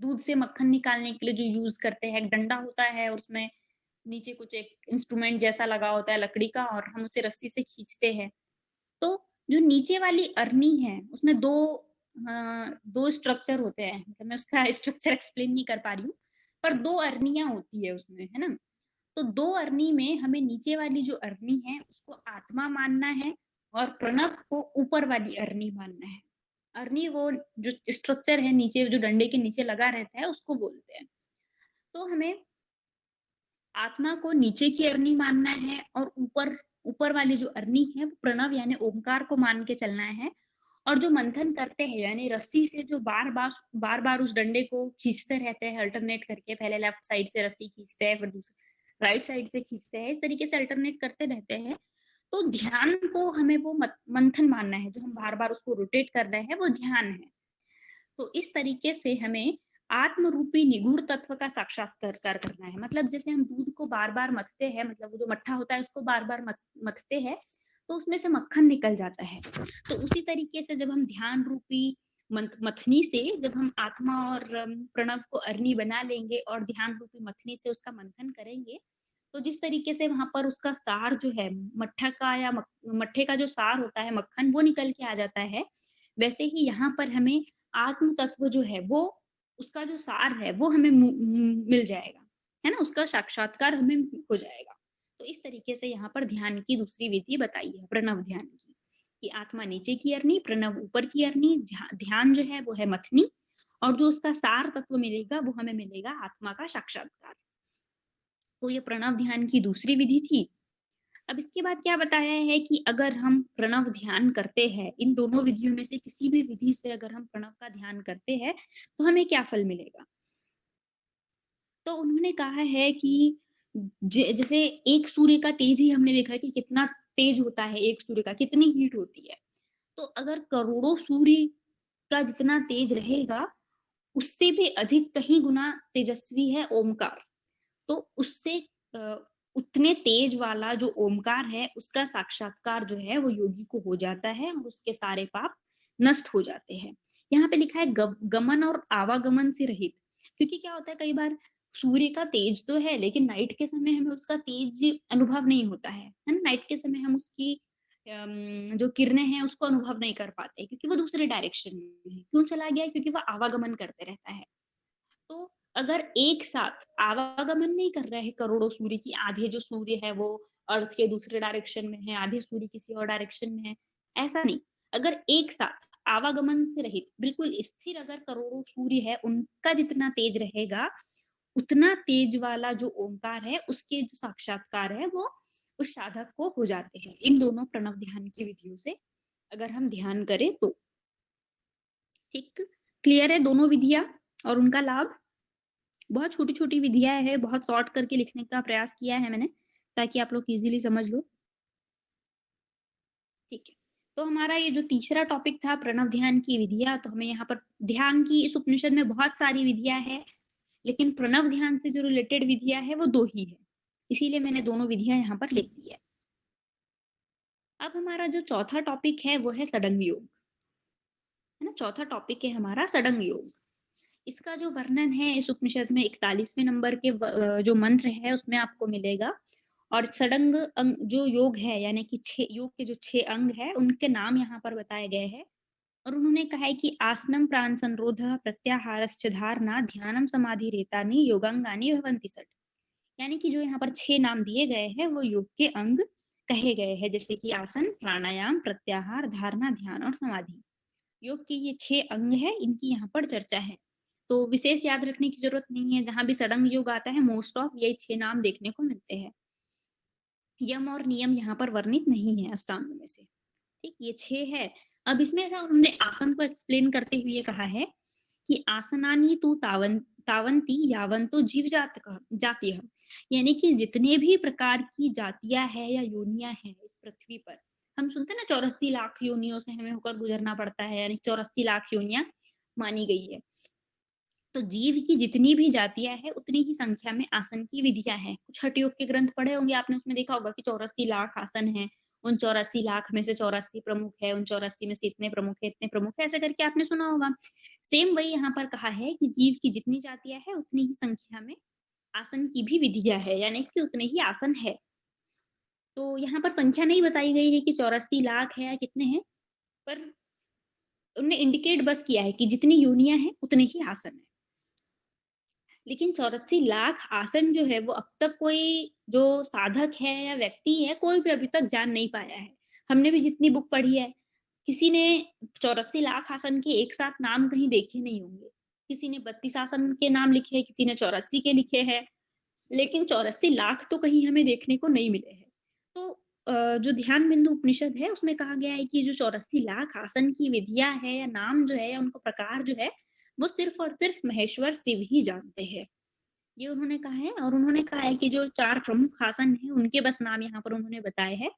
दूध से मक्खन निकालने के लिए जो यूज करते हैं। एक डंडा होता है और उसमें नीचे कुछ एक इंस्ट्रूमेंट जैसा लगा होता है लकड़ी का, और हम उसे रस्सी से खींचते हैं। तो जो नीचे वाली अरनी है उसमें दो स्ट्रक्चर होते हैं, मतलब मैं उसका स्ट्रक्चर एक्सप्लेन नहीं कर पा रही हूँ, पर दो अरनियां होती है उसमें, है ना। तो दो अरनी में हमें नीचे वाली जो अरनी है उसको आत्मा मानना है, और प्रणव को ऊपर वाली अरनी मानना है। अरनी वो जो स्ट्रक्चर है नीचे, जो डंडे के नीचे लगा रहता है, उसको बोलते हैं। तो हमें आत्मा को नीचे की अरनी मानना है, और ऊपर ऊपर वाली जो अरनी है वो प्रणव यानी ओमकार को मान के चलना है। और जो मंथन करते हैं, यानी रस्सी से जो बार बार उस डंडे को खींचते रहते हैं अल्टरनेट करके, पहले लेफ्ट साइड से रस्सी खींचते हैं, फिर दूसरे राइट साइड से खींचते हैं, इस तरीके से अल्टरनेट करते रहते हैं। तो ध्यान को हमें वो मंथन मानना है, जो हम बार बार उसको रोटेट कर रहे हैं वो ध्यान है। तो इस तरीके से हमें आत्म रूपी निगूढ़ तत्व का साक्षात्कार करना है। मतलब जैसे हम दूध को बार बार मथते हैं, मतलब वो जो मट्ठा होता है उसको बार बार मथते हैं, तो उसमें से मक्खन निकल जाता है। तो उसी तरीके से जब हम ध्यान रूपी मथनी से, जब हम आत्मा और प्रणव को अरनी बना लेंगे और ध्यान रूपी मथनी से उसका मंथन करेंगे, तो जिस तरीके से वहां पर उसका सार जो है मट्ठा का या मट्ठे का जो सार होता है मक्खन वो निकल के आ जाता है, वैसे ही यहाँ पर हमें आत्म तत्व जो है वो उसका जो सार है वो हमें मिल जाएगा, है ना, उसका साक्षात्कार हमें हो जाएगा। तो इस तरीके से यहाँ पर ध्यान की दूसरी विधि बताई है प्रणव ध्यान की, कि आत्मा नीचे की अरनी, प्रणव ऊपर की अरनी, ध्यान जो है वो है मथनी, और जो उसका सार तत्व मिलेगा वो हमें मिलेगा आत्मा का साक्षात्कार। तो ये प्रणव ध्यान की दूसरी विधि थी। अब इसके बाद क्या बताया है कि अगर हम प्रणव ध्यान करते हैं, इन दोनों विधियों में से किसी भी विधि से अगर हम प्रणव का ध्यान करते हैं तो हमें क्या फल मिलेगा। तो उन्होंने कहा है कि जैसे एक सूर्य का तेज ही हमने देखा है कि कितना तेज होता है, एक सूर्य का कितनी हीट होती है। तो अगर करोड़ों सूर्य का जितना तेज रहेगा, उससे भी अधिक कहीं गुना तेजस्वी है ओमकार। तो उससे उतने तेज वाला जो ओमकार है उसका साक्षात्कार जो है वो योगी को हो जाता है और उसके सारे पाप नष्ट हो जाते हैं। यहाँ पे लिखा है गमन और आवागमन से रहित, क्योंकि क्या होता है कई बार सूर्य का तेज तो है लेकिन नाइट के समय हमें उसका तेज अनुभव नहीं होता है ना, नाइट के समय हम उसकी जो किरणें हैं उसको अनुभव नहीं कर पाते क्योंकि वो दूसरे डायरेक्शन में है। क्यों चला गया? क्योंकि वो आवागमन करते रहता है। तो अगर एक साथ आवागमन नहीं कर रहे हैं करोड़ों सूर्य की, आधे जो सूर्य है वो अर्थ के दूसरे डायरेक्शन में है, आधे सूर्य किसी और डायरेक्शन में है, ऐसा नहीं। अगर एक साथ आवागमन से रहित बिल्कुल स्थिर अगर करोड़ों सूर्य है, उनका जितना तेज रहेगा उतना तेज वाला जो ओंकार है उसके जो साक्षात्कार है वो उस साधक को हो जाते हैं, इन दोनों प्रणव ध्यान की विधियों से अगर हम ध्यान करें तो। ठीक, क्लियर है दोनों विधियां और उनका लाभ। बहुत छोटी-छोटी विधियाँ हैं, बहुत शॉर्ट करके लिखने का प्रयास किया है मैंने, ताकि आप लोग इज़िली समझ लो। ठीक है। तो हमारा ये जो तीसरा टॉपिक था प्रणव ध्यान की विधियाँ, तो हमें यहाँ पर ध्यान की इस उपनिषद में बहुत सारी विधियाँ हैं, लेकिन प्रणव ध्यान से जो रिलेटेड विधियाँ हैं वो 2 ही है। इसीलिए मैंने दोनों विधियाँ यहाँ पर लिख दी है। अब हमारा जो चौथा टॉपिक है वो है षडंग योग, है ना? चौथा टॉपिक है हमारा षडंग योग। इसका जो वर्णन है इस उपनिषद में 41वें नंबर के जो मंत्र है उसमें आपको मिलेगा। और षडंग अंग जो योग है यानी कि 6 योग के जो 6 अंग है उनके नाम यहाँ पर बताए गए हैं। और उन्होंने कहा है कि आसनम प्राण संरोध प्रत्याहारश्च धारणा ध्यानम समाधि रेतानि योगांगानि भवन्ति षट्। यानी कि जो यहाँ पर 6 नाम दिए गए हैं वो योग के अंग कहे गए हैं, जैसे कि आसन, प्राणायाम, प्रत्याहार, धारणा, ध्यान और समाधि। योग के ये 6 अंग है, इनकी यहाँ पर चर्चा है। तो विशेष याद रखने की जरूरत नहीं है, जहां भी षडंग योग आता है मोस्ट ऑफ यही 6 नाम देखने को मिलते हैं। यम और नियम यहाँ पर वर्णित नहीं है अष्टांग में से। ठीक, ये 6 है। अब इसमें ऐसा उन्होंने आसन को एक्सप्लेन करते हुए कहा है कि आसनानी तू तावंती यावंतो जीव जाती है, यानी कि जितने भी प्रकार की जातियां है या योनियां हैं इस पृथ्वी पर, हम सुनते हैं ना 84 लाख योनियों से हमें होकर गुजरना पड़ता है, यानी 84 लाख योनियां मानी गई है। तो जीव की जितनी भी जातियां हैं उतनी ही संख्या में आसन की विधियां हैं। कुछ हठ योग के ग्रंथ पढ़े होंगे आपने, उसमें देखा होगा कि 84 लाख आसन हैं, उन 84 लाख में से 84 प्रमुख है, उन 84 में से इतने प्रमुख है, इतने प्रमुख है, ऐसे करके आपने सुना होगा। सेम वही यहाँ पर कहा है कि जीव की जितनी जातियां है उतनी ही संख्या में आसन की भी विधियां है, यानी कि उतने ही आसन है। तो यहाँ पर संख्या नहीं बताई गई है कि 84 लाख है या कितने हैं, पर उन्होंने इंडिकेट बस किया है कि जितनी योनियां हैं उतने ही आसन है। लेकिन 84 लाख आसन जो है वो अब तक कोई जो साधक है या व्यक्ति है कोई भी अभी तक जान नहीं पाया है। हमने भी जितनी बुक पढ़ी है, किसी ने 84 लाख आसन के एक साथ नाम कहीं देखे नहीं होंगे। किसी ने 32 आसन के नाम लिखे हैं, किसी ने 84 के लिखे हैं, लेकिन 84 लाख तो कहीं हमें देखने को नहीं मिले हैं। तो जो ध्यान बिंदु उपनिषद है उसमें कहा गया है कि जो 84 लाख आसन की विधियां है या नाम जो है या उनको प्रकार जो है वो सिर्फ और सिर्फ महेश्वर शिव ही जानते हैं, ये उन्होंने कहा है। और उन्होंने कहा है कि जो 4 प्रमुख आसन है उनके बस नाम यहाँ पर उन्होंने बताए हैं,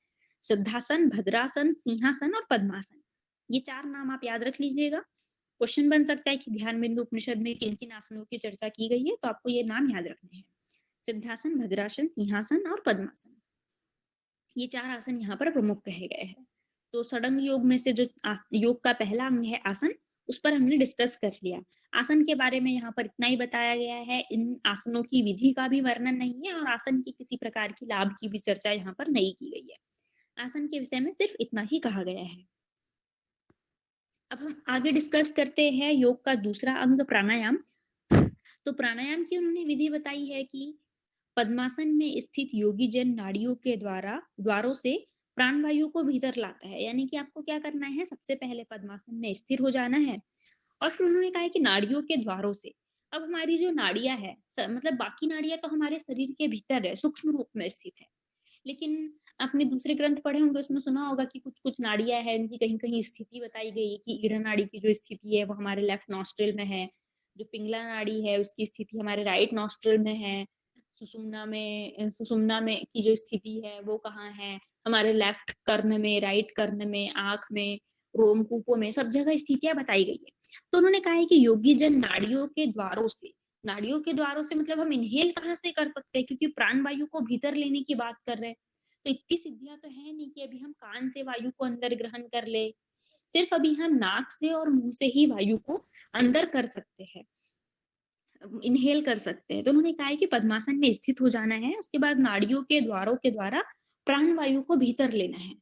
सिद्धासन, भद्रासन, सिंहासन और पद्मासन। ये 4 नाम आप याद रख लीजिएगा। क्वेश्चन बन सकता है कि ध्यान बिंदु उपनिषद में किन किन आसनों की चर्चा की गई है, तो आपको ये नाम याद रखने हैं, सिद्धासन, भद्रासन, सिंहासन और पद्मासन। ये 4 आसन यहाँ पर प्रमुख कहे गए हैं। तो षडंग योग में से जो योग का पहला अंग है आसन, उस पर हमने डिस्कस कर लिया। आसन के बारे में यहाँ पर इतना ही बताया गया है। इन आसनों की विधि का भी वर्णन नहीं है और आसन की किसी प्रकार की लाभ की भी चर्चा यहाँ पर नहीं की गई है। आसन के विषय में सिर्फ इतना ही कहा गया है। अब हम आगे डिस्कस करते हैं योग का दूसरा अंग प्राणायाम। तो प्राणायाम की उन्होंने विधि बताई है कि पद्मासन में स्थित योगी जन नाड़ियों के द्वारों से प्राणवायु को भीतर लाता है। यानी कि आपको क्या करना है, सबसे पहले पद्मासन में स्थिर हो जाना है और फिर उन्होंने कहा है कि नाड़ियों के द्वारों से। अब हमारी जो नाड़ियां है, मतलब बाकी नाड़ियां तो हमारे शरीर के भीतर है, सूक्ष्म रूप में स्थित है, लेकिन आपने दूसरे ग्रंथ पढ़े होंगे, उसमें सुना होगा कि कुछ कुछ नाड़ियां हैं, उनकी कहीं कहीं स्थिति बताई गई है कि ईड़ा नाड़ी की जो स्थिति है वो हमारे लेफ्ट नॉस्ट्रिल में है, जो पिंगला नाड़ी है उसकी स्थिति हमारे राइट नॉस्ट्रिल में है, सुषुम्ना में की जो स्थिति है वो कहाँ है, हमारे लेफ्ट कर्ण में, राइट कर्ण में, आंख में, रोमकूपों में, सब जगह स्थितियां बताई गई है। तो उन्होंने कहा है कि योगी जन नाड़ियों के द्वारों से मतलब हम इनहेल कहाँ से कर सकते हैं, क्योंकि प्राण वायु को भीतर लेने की बात कर रहे हैं। तो इतनी सिद्धियां तो है नहीं कि अभी हम कान से वायु को अंदर ग्रहण कर ले, सिर्फ अभी हम नाक से और मुंह से ही वायु को अंदर कर सकते हैं, इनहेल कर सकते हैं। तो उन्होंने कहा है कि पद्मासन में स्थित हो जाना है, उसके बाद नाड़ियों के द्वारों के द्वारा प्राण वायु को भीतर लेना है।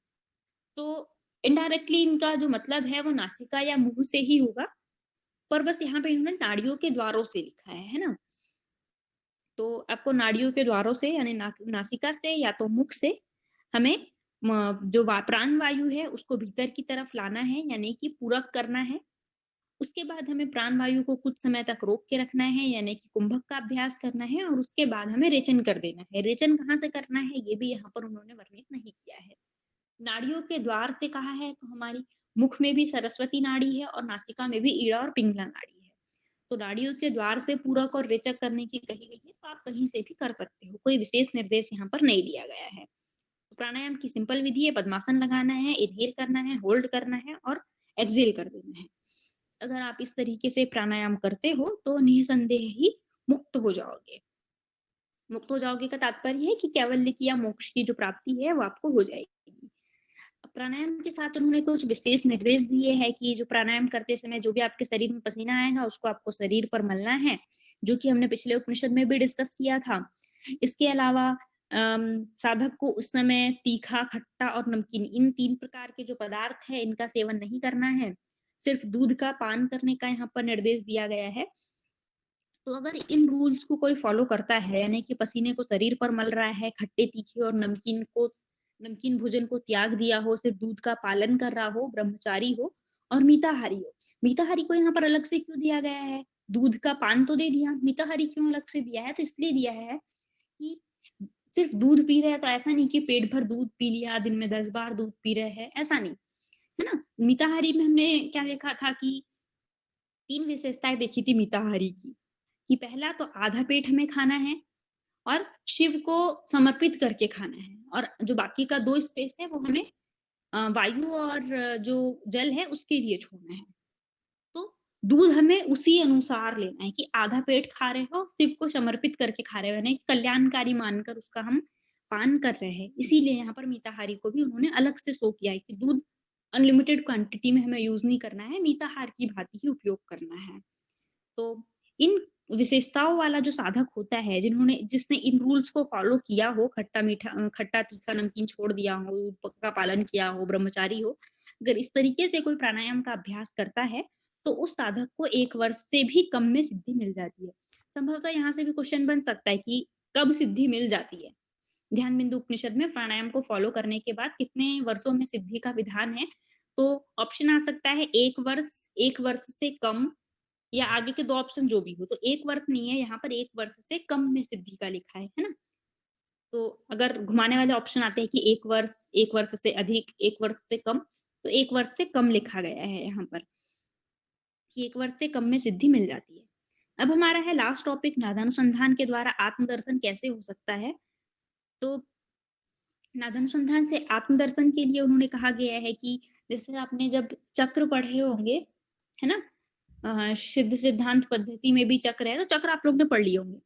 तो इनडायरेक्टली इनका जो मतलब है वो नासिका या मुंह से ही होगा, पर बस यहाँ पे इन्होंने नाड़ियों के द्वारों से लिखा है ना। तो आपको नाड़ियों के द्वारों से यानी नासिका से या तो मुख से हमें जो प्राण वायु है उसको भीतर की तरफ लाना है, यानी कि पूरक करना है। उसके बाद हमें प्राण वायु को कुछ समय तक रोक के रखना है, यानी कि कुंभक का अभ्यास करना है, और उसके बाद हमें रेचन कर देना है। रेचन कहाँ से करना है ये भी यहाँ पर उन्होंने वर्णित नहीं किया है। नाड़ियों के द्वार से कहा है तो हमारी मुख में भी सरस्वती नाड़ी है और नासिका में भी ईड़ा और पिंगला नाड़ी है। तो नाड़ियों के द्वार से पूरक और रेचक करने की कही गई है, तो आप कहीं से भी कर सकते हो, कोई विशेष निर्देश यहाँ पर नहीं दिया गया है। तो प्राणायाम की सिंपल विधि है, पद्मासन लगाना है, इनहेल करना है, होल्ड करना है और एक्सेल कर देना है। अगर आप इस तरीके से प्राणायाम करते हो तो निसंदेह ही मुक्त हो जाओगे। मुक्त हो जाओगे का तात्पर्य है कि कैवल्य की या मोक्ष की जो प्राप्ति है वो आपको हो जाएगी। प्राणायाम के साथ उन्होंने कुछ विशेष निर्देश दिए हैं कि जो प्राणायाम करते समय जो भी आपके शरीर में पसीना आएगा उसको आपको शरीर पर मलना है, जो कि हमने पिछले उपनिषद में भी डिस्कस किया था। इसके अलावा साधक को उस समय तीखा, खट्टा और नमकीन, इन 3 प्रकार के जो पदार्थ है इनका सेवन नहीं करना है, सिर्फ दूध का पान करने का यहाँ पर निर्देश दिया गया है। तो अगर इन रूल्स को कोई फॉलो करता है, यानी कि पसीने को शरीर पर मल रहा है, खट्टे, तीखे और नमकीन भोजन को त्याग दिया हो, सिर्फ दूध का पालन कर रहा हो, ब्रह्मचारी हो और मिताहारी हो। मिताहारी को यहाँ पर अलग से क्यों दिया गया है? दूध का पान तो दे दिया, मिताहारी क्यों अलग से दिया है? तो इसलिए दिया है कि सिर्फ दूध पी रहे हैं तो ऐसा नहीं कि पेट भर दूध पी लिया, दिन में 10 बार दूध पी रहे हैं, ऐसा नहीं है ना। मिताहारी में हमने क्या देखा था कि 3 विशेषताएं देखी थी मिताहारी की, कि पहला तो आधा पेट हमें खाना है और शिव को समर्पित करके खाना है, और जो बाकी का 2 स्पेस है वो हमें वायु और जो जल है उसके लिए छोड़ना है। तो दूध हमें उसी अनुसार लेना है कि आधा पेट खा रहे हो, शिव को समर्पित करके खा रहे हो, यानी कल्याणकारी मानकर उसका हम पान कर रहे हैं। इसीलिए यहाँ पर मिताहारी को भी उन्होंने अलग से शो किया है कि दूध अनलिमिटेड क्वांटिटी में हमें यूज नहीं करना है, मिताहार की भांति ही उपयोग करना है। तो इन विशेषताओं वाला जो साधक होता है, जिसने इन रूल्स को फॉलो किया हो, खट्टा तीखा नमकीन छोड़ दिया हो, का पालन किया हो, ब्रह्मचारी हो, अगर इस तरीके से कोई प्राणायाम का अभ्यास करता है तो उस साधक को 1 वर्ष से भी कम में सिद्धि मिल जाती है। संभवतः यहाँ से भी क्वेश्चन बन सकता है कि कब सिद्धि मिल जाती है। ध्यान बिंदु उपनिषद में प्राणायाम को फॉलो करने के बाद कितने वर्षों में सिद्धि का विधान है, तो ऑप्शन आ सकता है 1 वर्ष से कम, या आगे के 2 ऑप्शन जो भी हो। तो 1 वर्ष नहीं है यहाँ पर, 1 वर्ष से कम में सिद्धि का लिखा है ना। तो अगर घुमाने वाले ऑप्शन आते हैं कि 1 वर्ष से अधिक, 1 वर्ष से कम, तो 1 वर्ष से कम लिखा गया है यहाँ पर कि 1 वर्ष से कम में सिद्धि मिल जाती है। अब हमारा है लास्ट टॉपिक, नादानुसंधान के द्वारा आत्मदर्शन कैसे हो सकता है। तो नादानुसंधान से आत्मदर्शन के लिए उन्होंने कहा गया है कि जैसे आपने जब चक्र पढ़े होंगे, है ना, सिद्ध सिद्धांत पद्धति में भी चक्र है, तो चक्र आप लोग ने पढ़ लिए होंगे।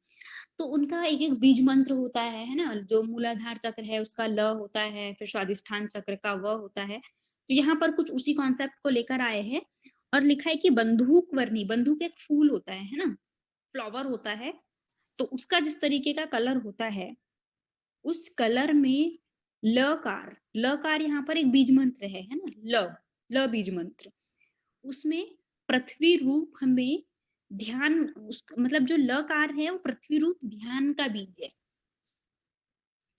तो उनका एक एक बीज मंत्र होता है ना। जो मूलाधार चक्र है उसका ल होता है, फिर स्वादिष्ठान चक्र का व होता है। तो यहाँ पर कुछ उसी कॉन्सेप्ट को लेकर आए हैं और लिखा है कि बंदूक वर्णी, बंदूक एक फूल होता है ना, फ्लावर होता है, तो उसका जिस तरीके का कलर होता है, उस कलर में लकार, लकार यहाँ पर एक बीज मंत्र है ना, ल बीज मंत्र, उसमें पृथ्वी रूप हमें ध्यान, उस मतलब जो लकार है वो पृथ्वी रूप ध्यान का बीज है।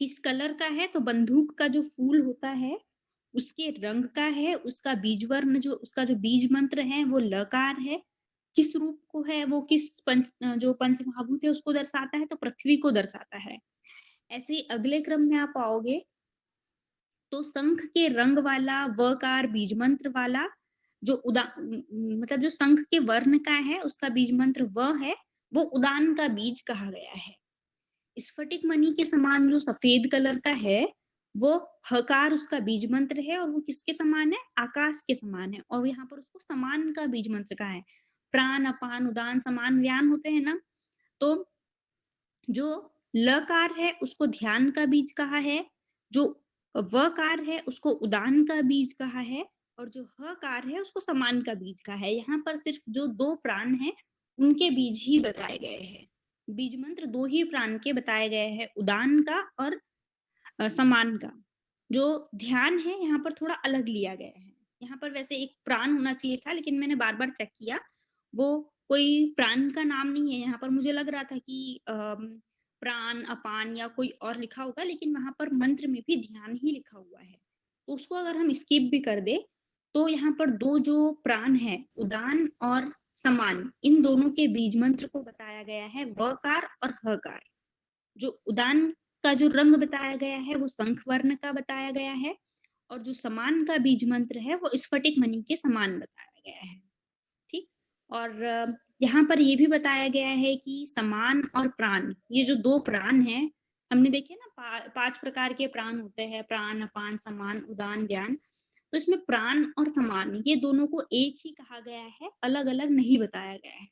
किस कलर का है? तो बंदूक का जो फूल होता है उसके रंग का है, उसका बीज वर्ण, जो उसका जो बीज मंत्र है वो लकार है। किस रूप को है? वो किस जो पंचमहाभूत है उसको दर्शाता है? तो पृथ्वी को दर्शाता है। ऐसे ही अगले क्रम में आप आओगे तो शंख के रंग वाला वकार बीज मंत्र वाला जो मतलब जो शंख के वर्ण का है उसका बीज मंत्र व है, वो उदान का बीज कहा गया है। स्फटिक मणि के समान जो सफेद कलर का है वो हकार उसका बीज मंत्र है, और वो किसके समान है? आकाश के समान है, और यहाँ पर उसको समान का बीज मंत्र कहा है। प्राण, अपान, उदान, समान, व्यान होते हैं ना, तो जो लकार है उसको ध्यान का बीज कहा है, जो वकार है उसको उदान का बीज कहा है, और जो हकार है उसको समान का बीज कहा है। यहाँ पर सिर्फ जो दो प्राण हैं उनके बीज ही बताए गए हैं। बीज मंत्र दो ही प्राण के बताए गए हैं, उदान का और समान का। जो ध्यान है यहाँ पर थोड़ा अलग लिया गया है। यहाँ पर वैसे एक प्राण होना चाहिए था, लेकिन मैंने बार बार चेक किया, वो कोई प्राण का नाम नहीं है। यहाँ पर मुझे लग रहा था कि प्राण, अपान या कोई और लिखा होगा, लेकिन वहां पर मंत्र में भी ध्यान ही लिखा हुआ है। तो उसको अगर हम स्किप भी कर दे तो यहाँ पर दो जो प्राण है, उदान और समान, इन दोनों के बीज मंत्र को बताया गया है वकार और हकार। जो उदान का जो रंग बताया गया है वो शंख वर्ण का बताया गया है, और जो समान का बीज मंत्र है वो स्फटिक मणि के समान बताया गया है। ठीक। और यहाँ पर ये भी बताया गया है कि समान और प्राण, ये जो दो प्राण हैं, हमने देखे ना पांच प्रकार के प्राण होते हैं, प्राण, अपान, समान, उदान, व्यान। तो इसमें प्राण और समान ये दोनों को एक ही कहा गया है, अलग अलग नहीं बताया गया है।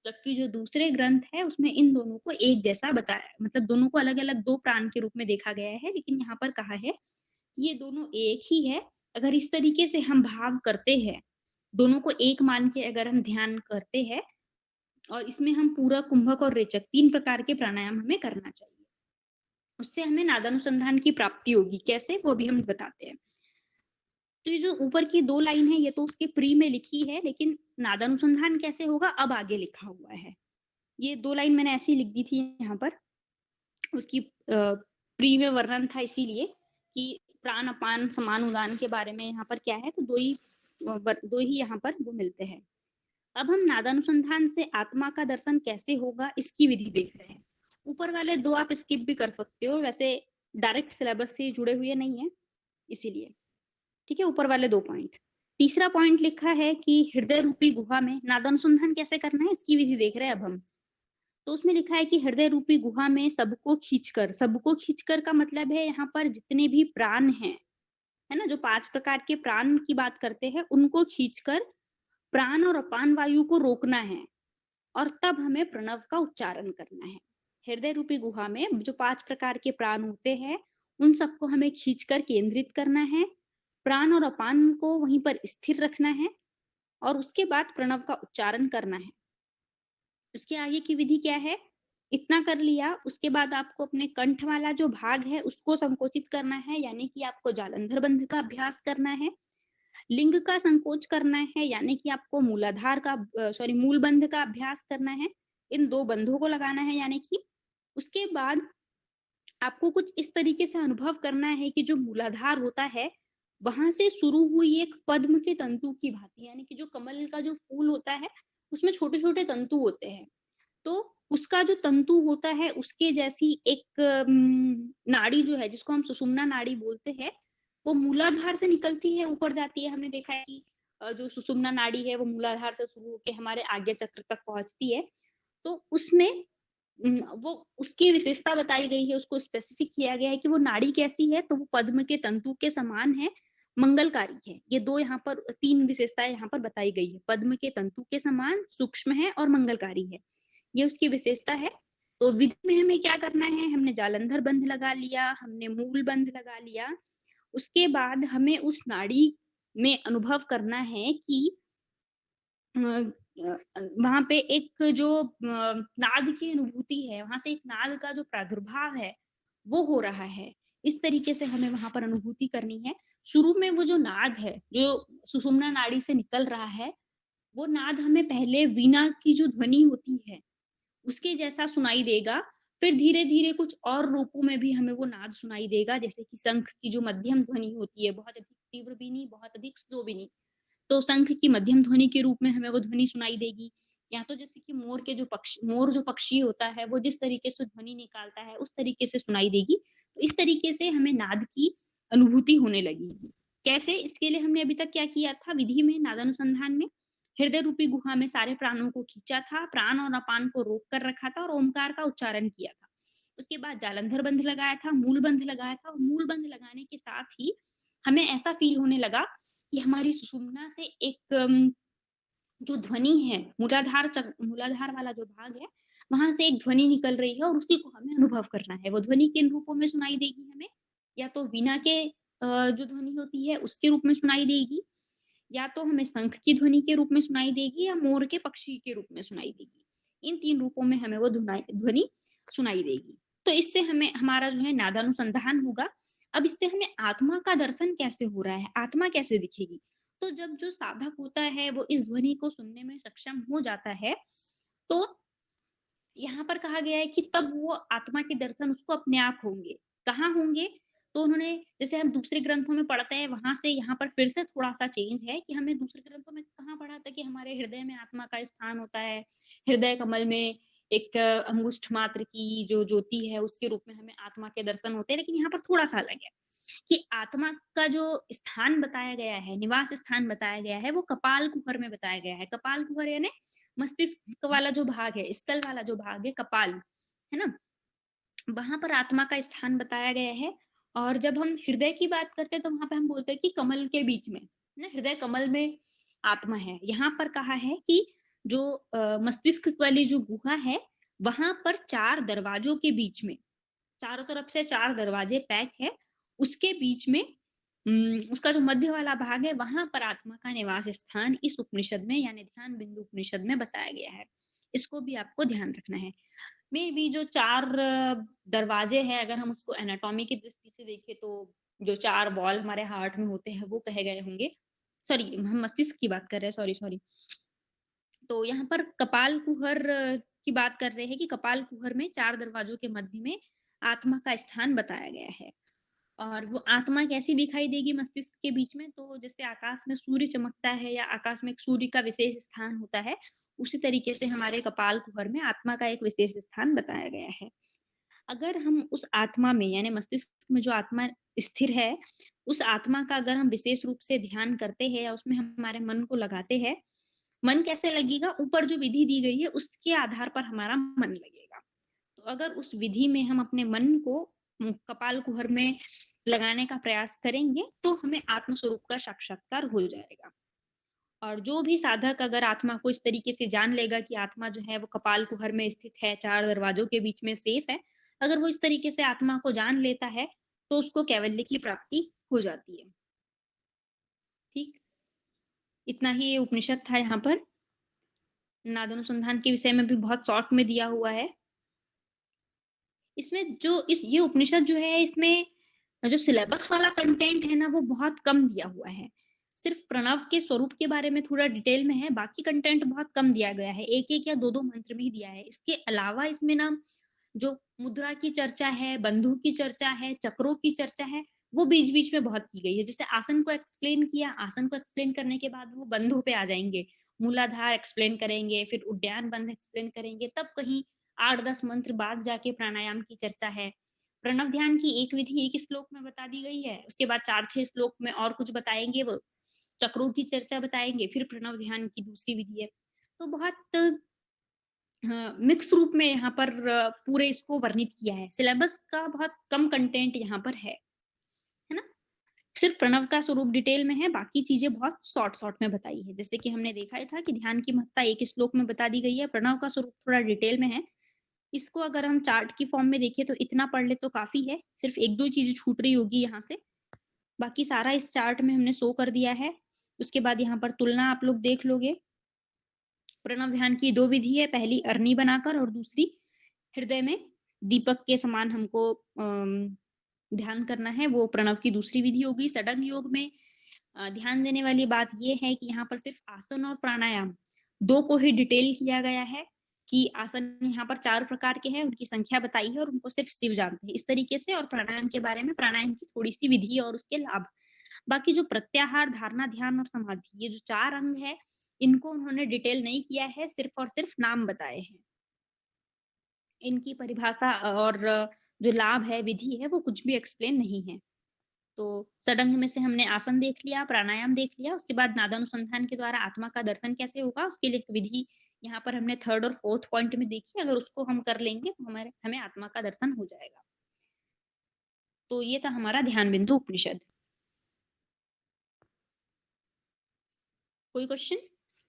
जबकि जो दूसरे ग्रंथ है उसमें इन दोनों को एक जैसा बताया, मतलब दोनों को अलग अलग दो प्राण के रूप में देखा गया है, लेकिन यहाँ पर कहा है कि ये दोनों एक ही है। अगर इस तरीके से हम भाव करते हैं, दोनों को एक मान के अगर हम ध्यान करते हैं, और इसमें हम पूरक, कुंभक और रेचक तीन प्रकार के प्राणायाम हमें करना चाहिए, उससे हमें नादानुसंधान की प्राप्ति होगी। कैसे? वो भी हम बताते हैं। तो ये जो ऊपर की दो लाइन है ये तो उसके प्री में लिखी है, लेकिन नादानुसंधान कैसे होगा अब आगे लिखा हुआ है। ये दो लाइन मैंने ऐसी लिख दी थी यहाँ पर, उसकी प्री में वर्णन था, इसीलिए कि प्राण, अपान, समान, उदान के बारे में यहाँ पर क्या है, तो दो ही यहाँ पर वो मिलते हैं। अब हम नादानुसंधान से आत्मा का दर्शन कैसे होगा इसकी विधि देख रहे हैं। ऊपर वाले दो आप स्किप भी कर सकते हो, वैसे डायरेक्ट सिलेबस से जुड़े हुए नहीं है इसीलिए। ठीक है, ऊपर वाले दो पॉइंट। तीसरा पॉइंट लिखा है कि हृदय रूपी गुहा में नादानुसंधान कैसे करना है इसकी विधि देख रहे हैं अब हम। तो उसमें लिखा है कि हृदय रूपी गुहा में सबको खींचकर, सबको खींचकर का मतलब है यहाँ पर जितने भी प्राण हैं, है ना, जो पांच प्रकार के प्राण की बात करते हैं उनको खींचकर प्राण और अपान वायु को रोकना है, और तब हमें प्रणव का उच्चारण करना है। हृदय रूपी गुहा में जो पांच प्रकार के प्राण होते हैं उन सबको हमें खींचकर केंद्रित करना है, प्राण और अपान को वहीं पर स्थिर रखना है, और उसके बाद प्रणव का उच्चारण करना है। उसके आगे की विधि क्या है? इतना कर लिया, उसके बाद आपको अपने कंठ वाला जो भाग है उसको संकोचित करना है, यानी कि आपको जालंधर बंध का अभ्यास करना है। लिंग का संकोच करना है, यानी कि आपको मूलाधार का मूल बंध का अभ्यास करना है। इन दो बंधों को लगाना है, यानी कि उसके बाद आपको कुछ इस तरीके से अनुभव करना है कि जो मूलाधार होता है वहां से शुरू हुई एक पद्म के तंतु की भांति, यानी कि जो कमल का जो फूल होता है उसमें छोटे छोटे तंतु होते हैं, तो उसका जो तंतु होता है उसके जैसी एक नाड़ी जो है जिसको हम सुषुम्ना नाड़ी बोलते हैं, वो मूलाधार से निकलती है, ऊपर जाती है। हमने देखा है कि जो सुषुम्ना नाड़ी है वो मूलाधार से शुरू होकर हमारे आज्ञा चक्र तक पहुंचती है। तो उसमें वो उसकी विशेषता बताई गई है, उसको स्पेसिफिक किया गया है कि वो नाड़ी कैसी है, तो वो पद्म के तंतु के समान है, मंगलकारी है। ये दो यहाँ पर तीन विशेषताएं यहाँ पर बताई गई है, पद्म के तंतु के समान, सूक्ष्म है और मंगलकारी है, ये उसकी विशेषता है। तो विधि में हमें क्या करना है, हमने जालंधर बंध लगा लिया, हमने मूल बंध लगा लिया, उसके बाद हमें उस नाड़ी में अनुभव करना है कि वहां पे एक जो नाद की अनुभूति है, वहां से एक नाद का जो प्रादुर्भाव है वो हो रहा है। इस तरीके से हमें वहां पर अनुभूति करनी है। शुरू में वो जो नाद है जो सुषुम्ना नाड़ी से निकल रहा है, वो नाद हमें पहले वीणा की जो ध्वनि होती है उसके जैसा सुनाई देगा। फिर धीरे-धीरे कुछ और रूपों में भी हमें वो नाद सुनाई देगा, जैसे कि शंख की जो मध्यम ध्वनि होती है, बहुत अधिक तीव्र भी नहीं, बहुत अधिक स्लो भी नहीं। तो शंख की मध्यम ध्वनि के रूप में हमें वो ध्वनि सुनाई देगी। या तो जैसे कि मोर जो पक्षी होता है, वो जिस तरीके से ध्वनि निकालता है, उस तरीके से सुनाई देगी। तो इस तरीके से हमें नाद की अनुभूति होने लगेगी। कैसे? इसके लिए हमने अभी तक क्या किया था विधि में, नादानुसंधान में? हृदय रूपी गुहा में सारे प्राणों को खींचा था, प्राण और अपान को रोक कर रखा था और ओमकार का उच्चारण किया था। उसके बाद जालंधर बंध लगाया था, मूल बंध लगाया था और मूल बंध लगाने के साथ ही हमें ऐसा फील होने लगा कि हमारी सुषुम्ना से एक जो ध्वनि है, मूलाधार वाला जो भाग है, वहां से एक ध्वनि निकल रही है और उसी को हमें अनुभव करना है। वो ध्वनि किन रूपों में सुनाई देगी हमें? या तो वीणा के जो ध्वनि होती है उसके रूप में सुनाई देगी, या तो हमें शंख की ध्वनि के रूप में सुनाई देगी, या मोर के पक्षी के रूप में सुनाई देगी। इन 3 रूपों में हमें वो ध्वनि सुनाई देगी। तो इससे हमें हमारा जो है नादानुसंधान होगा। अब इससे हमें आत्मा का दर्शन कैसे हो रहा है? आत्मा कैसे दिखेगी? तो जब जो साधक होता है वो इस ध्वनि को सुनने में सक्षम हो जाता है, तो यहाँ पर कहा गया है कि तब वो आत्मा के दर्शन उसको अपने आप होंगे। कहाँ होंगे? तो उन्होंने, जैसे हम दूसरे ग्रंथों में पढ़ते हैं, वहां से यहाँ पर फिर से थोड़ा-सा चेंज है कि हमने दूसरे ग्रंथों में कहाँ पढ़ा था कि हमारे हृदय में आत्मा का स्थान होता है। हृदय कमल में एक अंगुष्ठ मात्र की जो ज्योति है उसके रूप में हमें आत्मा के दर्शन होते हैं। लेकिन यहाँ पर थोड़ा-सा अलग है कि आत्मा का जो स्थान बताया गया है, निवास स्थान बताया गया है, वो कपाल कुहर में बताया गया है। कपाल कुहर यानी मस्तिष्क वाला जो भाग है, स्कल वाला जो भाग है, कपाल, है ना? वहां पर आत्मा का स्थान बताया गया है। और जब हम हृदय की बात करते हैं तो वहां पे हम बोलते हैं कि कमल के बीच में, ना, हृदय कमल में आत्मा है। यहाँ पर कहा है कि जो मस्तिष्क वाली जो गुहा है, वहां पर 4 दरवाजों के बीच में, चारों तरफ से 4 दरवाजे पैक है, उसके बीच में उसका जो मध्य वाला भाग है, वहां पर आत्मा का निवास स्थान इस उपनिषद में यानी ध्यान बिंदु उपनिषद में बताया गया है। इसको भी आपको ध्यान रखना है। में भी जो 4 दरवाजे हैं, अगर हम उसको एनाटॉमी की दृष्टि से देखें तो जो 4 बॉल हमारे हार्ट में होते हैं वो कहे गए होंगे। सॉरी, हम मस्तिष्क की बात कर रहे हैं, सॉरी सॉरी। तो यहाँ पर कपाल कुहर की बात कर रहे हैं कि कपाल कुहर में 4 दरवाजों के मध्य में आत्मा का स्थान बताया गया है। और वो आत्मा कैसी दिखाई देगी मस्तिष्क के बीच में? तो जैसे आकाश में सूर्य चमकता है या आकाश में एक सूर्य का विशेष स्थान होता है, उसी तरीके से हमारे कपाल कुहर में आत्मा का एक विशेष स्थान बताया गया है। अगर हम उस आत्मा में यानी मस्तिष्क में जो आत्मा स्थिर है, उस आत्मा का अगर हम विशेष रूप से ध्यान करते हैं या उसमें हमारे मन को लगाते हैं, मन कैसे लगेगा? ऊपर जो विधि दी गई है उसके आधार पर हमारा मन लगेगा। तो अगर उस विधि में हम अपने मन को कपाल कुहर में लगाने का प्रयास करेंगे तो हमें आत्म स्वरूप का साक्षात्कार हो जाएगा। और जो भी साधक अगर आत्मा को इस तरीके से जान लेगा कि आत्मा जो है वो कपाल कुहर में स्थित है, 4 दरवाजों के बीच में सेफ है, अगर वो इस तरीके से आत्मा को जान लेता है तो उसको कैवल्य की प्राप्ति हो जाती है। ठीक, इतना ही ये उपनिषद था। यहाँ पर नादानुसंधान के विषय में भी बहुत शॉर्ट में दिया हुआ है। इसमें जो इस ये उपनिषद जो है, इसमें जो सिलेबस वाला कंटेंट है ना, वो बहुत कम दिया हुआ है। सिर्फ प्रणव के स्वरूप के बारे में थोड़ा डिटेल में है, बाकी कंटेंट बहुत कम दिया गया है। एक एक या दो दो मंत्र में ही दिया है। इसके अलावा इसमें ना जो मुद्रा की चर्चा है, बंधु की चर्चा है, चक्रों की चर्चा है, वो बीच बीच में बहुत की गई है। जैसे आसन को एक्सप्लेन किया, आसन को एक्सप्लेन करने के बाद वो बंधु पे आ जाएंगे, मूलाधार एक्सप्लेन करेंगे, फिर उड्डयन बंध एक्सप्लेन करेंगे, तब कहीं 8-10 मंत्र बाद जाके प्राणायाम की चर्चा है। प्रणव ध्यान की एक विधि एक श्लोक में बता दी गई है, उसके बाद 4-6 श्लोक में और कुछ बताएंगे, वो चक्रों की चर्चा बताएंगे, फिर प्रणव ध्यान की दूसरी विधि है। तो बहुत मिक्स रूप में यहाँ पर पूरे इसको वर्णित किया है। सिलेबस का बहुत कम कंटेंट यहाँ पर है ना? सिर्फ प्रणव का स्वरूप डिटेल में है, बाकी चीजें बहुत शॉर्ट शॉर्ट में बताई है। जैसे कि हमने देखा था कि ध्यान की महत्ता एक श्लोक में बता दी गई है, प्रणव का स्वरूप थोड़ा डिटेल में है। इसको अगर हम चार्ट की फॉर्म में देखें तो इतना पढ़ ले तो काफी है, सिर्फ 1-2 चीजें छूट रही होगी यहाँ से, बाकी सारा इस चार्ट में हमने शो कर दिया है। उसके बाद यहाँ पर तुलना आप लोग देख लोगे। प्रणव ध्यान की 2 विधि है, पहली अरनी बनाकर और दूसरी हृदय में दीपक के समान हमको ध्यान करना है, वो प्रणव की दूसरी विधि होगी। षडंग योग में ध्यान देने वाली बात ये है कि यहाँ पर सिर्फ आसन और प्राणायाम 2 को ही डिटेल किया गया है कि आसन यहाँ पर 4 प्रकार के हैं, उनकी संख्या बताई है और उनको सिर्फ शिव जानते हैं, इस तरीके से। और प्राणायाम के बारे में प्राणायाम की थोड़ी-सी विधि और उसके लाभ। बाकी जो प्रत्याहार, धारणा, ध्यान और समाधि, ये जो 4 अंग है, इनको उन्होंने डिटेल नहीं किया है, सिर्फ और सिर्फ नाम बताए हैं। इनकी परिभाषा और जो लाभ है, विधि है, वो कुछ भी एक्सप्लेन नहीं है। तो षडंग में से हमने आसन देख लिया, प्राणायाम देख लिया, उसके बाद नादानुसंधान के द्वारा आत्मा का दर्शन कैसे होगा, उसके लिए एक विधि यहाँ पर हमने 3rd और 4th पॉइंट में देखी। अगर उसको हम कर लेंगे तो हमें आत्मा का दर्शन हो जाएगा। तो ये था हमारा ध्यान बिंदु उपनिषद। कोई क्वेश्चन?